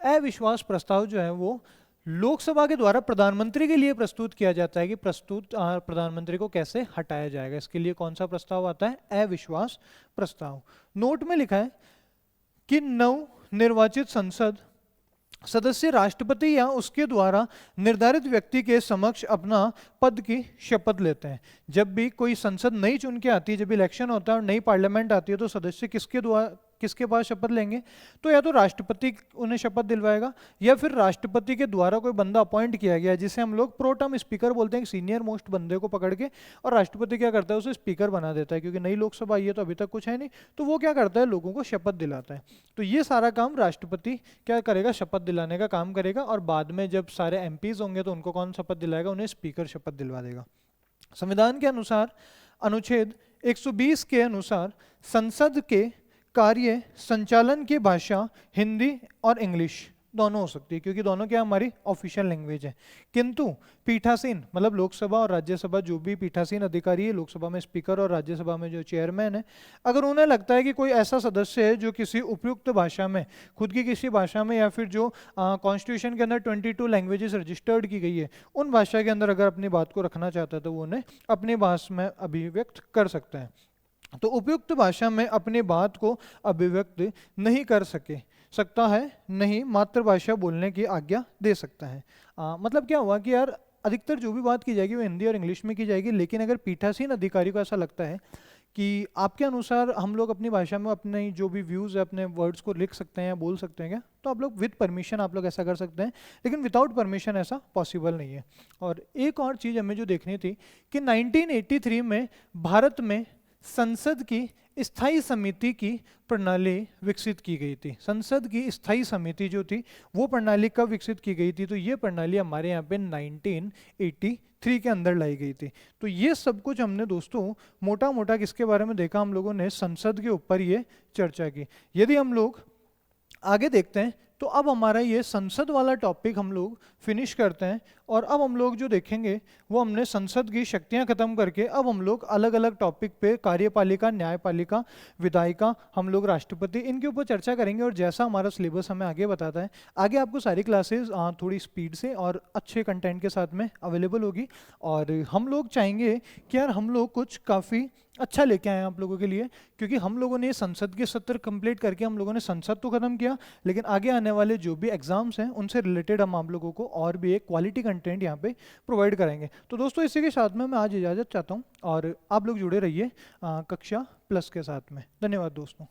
अविश्वास प्रस्ताव जो है वो लोकसभा के द्वारा प्रधानमंत्री के लिए प्रस्तुत किया जाता है कि प्रधानमंत्री को कैसे हटाया जाएगा। इसके लिए कौन सा प्रस्ताव आता है? अविश्वास प्रस्ताव। नोट में लिखा है कि नव निर्वाचित संसद सदस्य राष्ट्रपति या उसके द्वारा निर्धारित व्यक्ति के समक्ष अपना पद की शपथ लेते हैं। जब भी कोई संसद नई चुन के आती है, जब इलेक्शन होता है और नई पार्लियामेंट आती है, तो सदस्य किसके पास शपथ लेंगे? तो या तो राष्ट्रपति उन्हें शपथ दिलवाएगा या फिर राष्ट्रपति के द्वारा कोई बंदा अपॉइंट किया गया जिसे हम लोग प्रोटम स्पीकर बोलते हैं, सीनियर मोस्ट बंदे को पकड़ के, और राष्ट्रपति क्या करता है? उसे स्पीकर बना देता है, क्योंकि नई लोकसभा आई है तो अभी तक कुछ है नहीं, तो वो क्या करता है? लोगों को शपथ दिलाता है। तो ये सारा काम राष्ट्रपति क्या करेगा? शपथ दिलाने का काम करेगा, और बाद में जब सारे एमपीज होंगे तो उनको कौन शपथ दिलाएगा? उन्हें स्पीकर शपथ दिलवा देगा। संविधान के अनुसार अनुच्छेद 120 के अनुसार संसद के कार्य संचालन की भाषा हिंदी और इंग्लिश दोनों हो सकती है, क्योंकि दोनों क्या हमारी ऑफिशियल लैंग्वेज है। किंतु पीठासीन मतलब लोकसभा और राज्यसभा, जो भी पीठासीन अधिकारी है, लोकसभा में स्पीकर और राज्यसभा में जो चेयरमैन है, अगर उन्हें लगता है कि कोई ऐसा सदस्य है जो किसी उपयुक्त भाषा में, खुद की किसी भाषा में, या फिर जो कॉन्स्टिट्यूशन के अंदर 22 लैंग्वेजेस रजिस्टर्ड की गई है, उन भाषा के अंदर अगर अपनी बात को रखना चाहता है, तो वो उन्हें अपनी भाषा में अभिव्यक्त कर सकता है। तो उपयुक्त भाषा में अपनी बात को अभिव्यक्त नहीं कर सकता है, नहीं मातृभाषा बोलने की आज्ञा दे सकता है। मतलब क्या हुआ कि यार अधिकतर जो भी बात की जाएगी वो हिंदी और इंग्लिश में की जाएगी, लेकिन अगर पीठासीन अधिकारी को ऐसा लगता है कि आपके अनुसार हम लोग अपनी भाषा में अपने जो भी व्यूज़ है, अपने वर्ड्स को लिख सकते हैं या बोल सकते हैं क्या, तो आप लोग विद परमिशन आप लोग ऐसा कर सकते हैं, लेकिन विदाउट परमिशन ऐसा पॉसिबल नहीं है। और एक और चीज़ हमें जो देखनी थी कि 1983 में भारत में संसद की स्थायी समिति की प्रणाली विकसित की गई थी। संसद की स्थायी समिति जो थी वो प्रणाली कब विकसित की गई थी? तो ये प्रणाली हमारे यहाँ पे 1983 के अंदर लाई गई थी। तो ये सब कुछ हमने दोस्तों मोटा मोटा किसके बारे में देखा? हम लोगों ने संसद के ऊपर ये चर्चा की। यदि हम लोग आगे देखते हैं तो अब हमारा ये संसद वाला टॉपिक हम लोग फिनिश करते हैं, और अब हम लोग जो देखेंगे वो हमने संसद की शक्तियां खत्म करके अब हम लोग अलग अलग टॉपिक पे कार्यपालिका, न्यायपालिका, विधायिका, हम लोग राष्ट्रपति, इनके ऊपर चर्चा करेंगे। और जैसा हमारा सिलेबस हमें आगे बताता है, आगे आपको सारी क्लासेस थोड़ी स्पीड से और अच्छे कंटेंट के साथ में अवेलेबल होगी। और हम लोग चाहेंगे कि यार हम लोग कुछ काफ़ी अच्छा लेके आए हैं आप लोगों के लिए, क्योंकि हम लोगों ने संसद के सत्र कंप्लीट करके हम लोगों ने संसद तो खत्म किया, लेकिन आगे आने वाले जो भी एग्जाम्स हैं उनसे रिलेटेड हम आप लोगों को और भी एक क्वालिटी कंटेंट यहाँ पे प्रोवाइड करेंगे। तो दोस्तों इसी के साथ में मैं आज इजाज़त चाहता हूँ, और आप लोग जुड़े रहिए कक्षा प्लस के साथ में। धन्यवाद दोस्तों।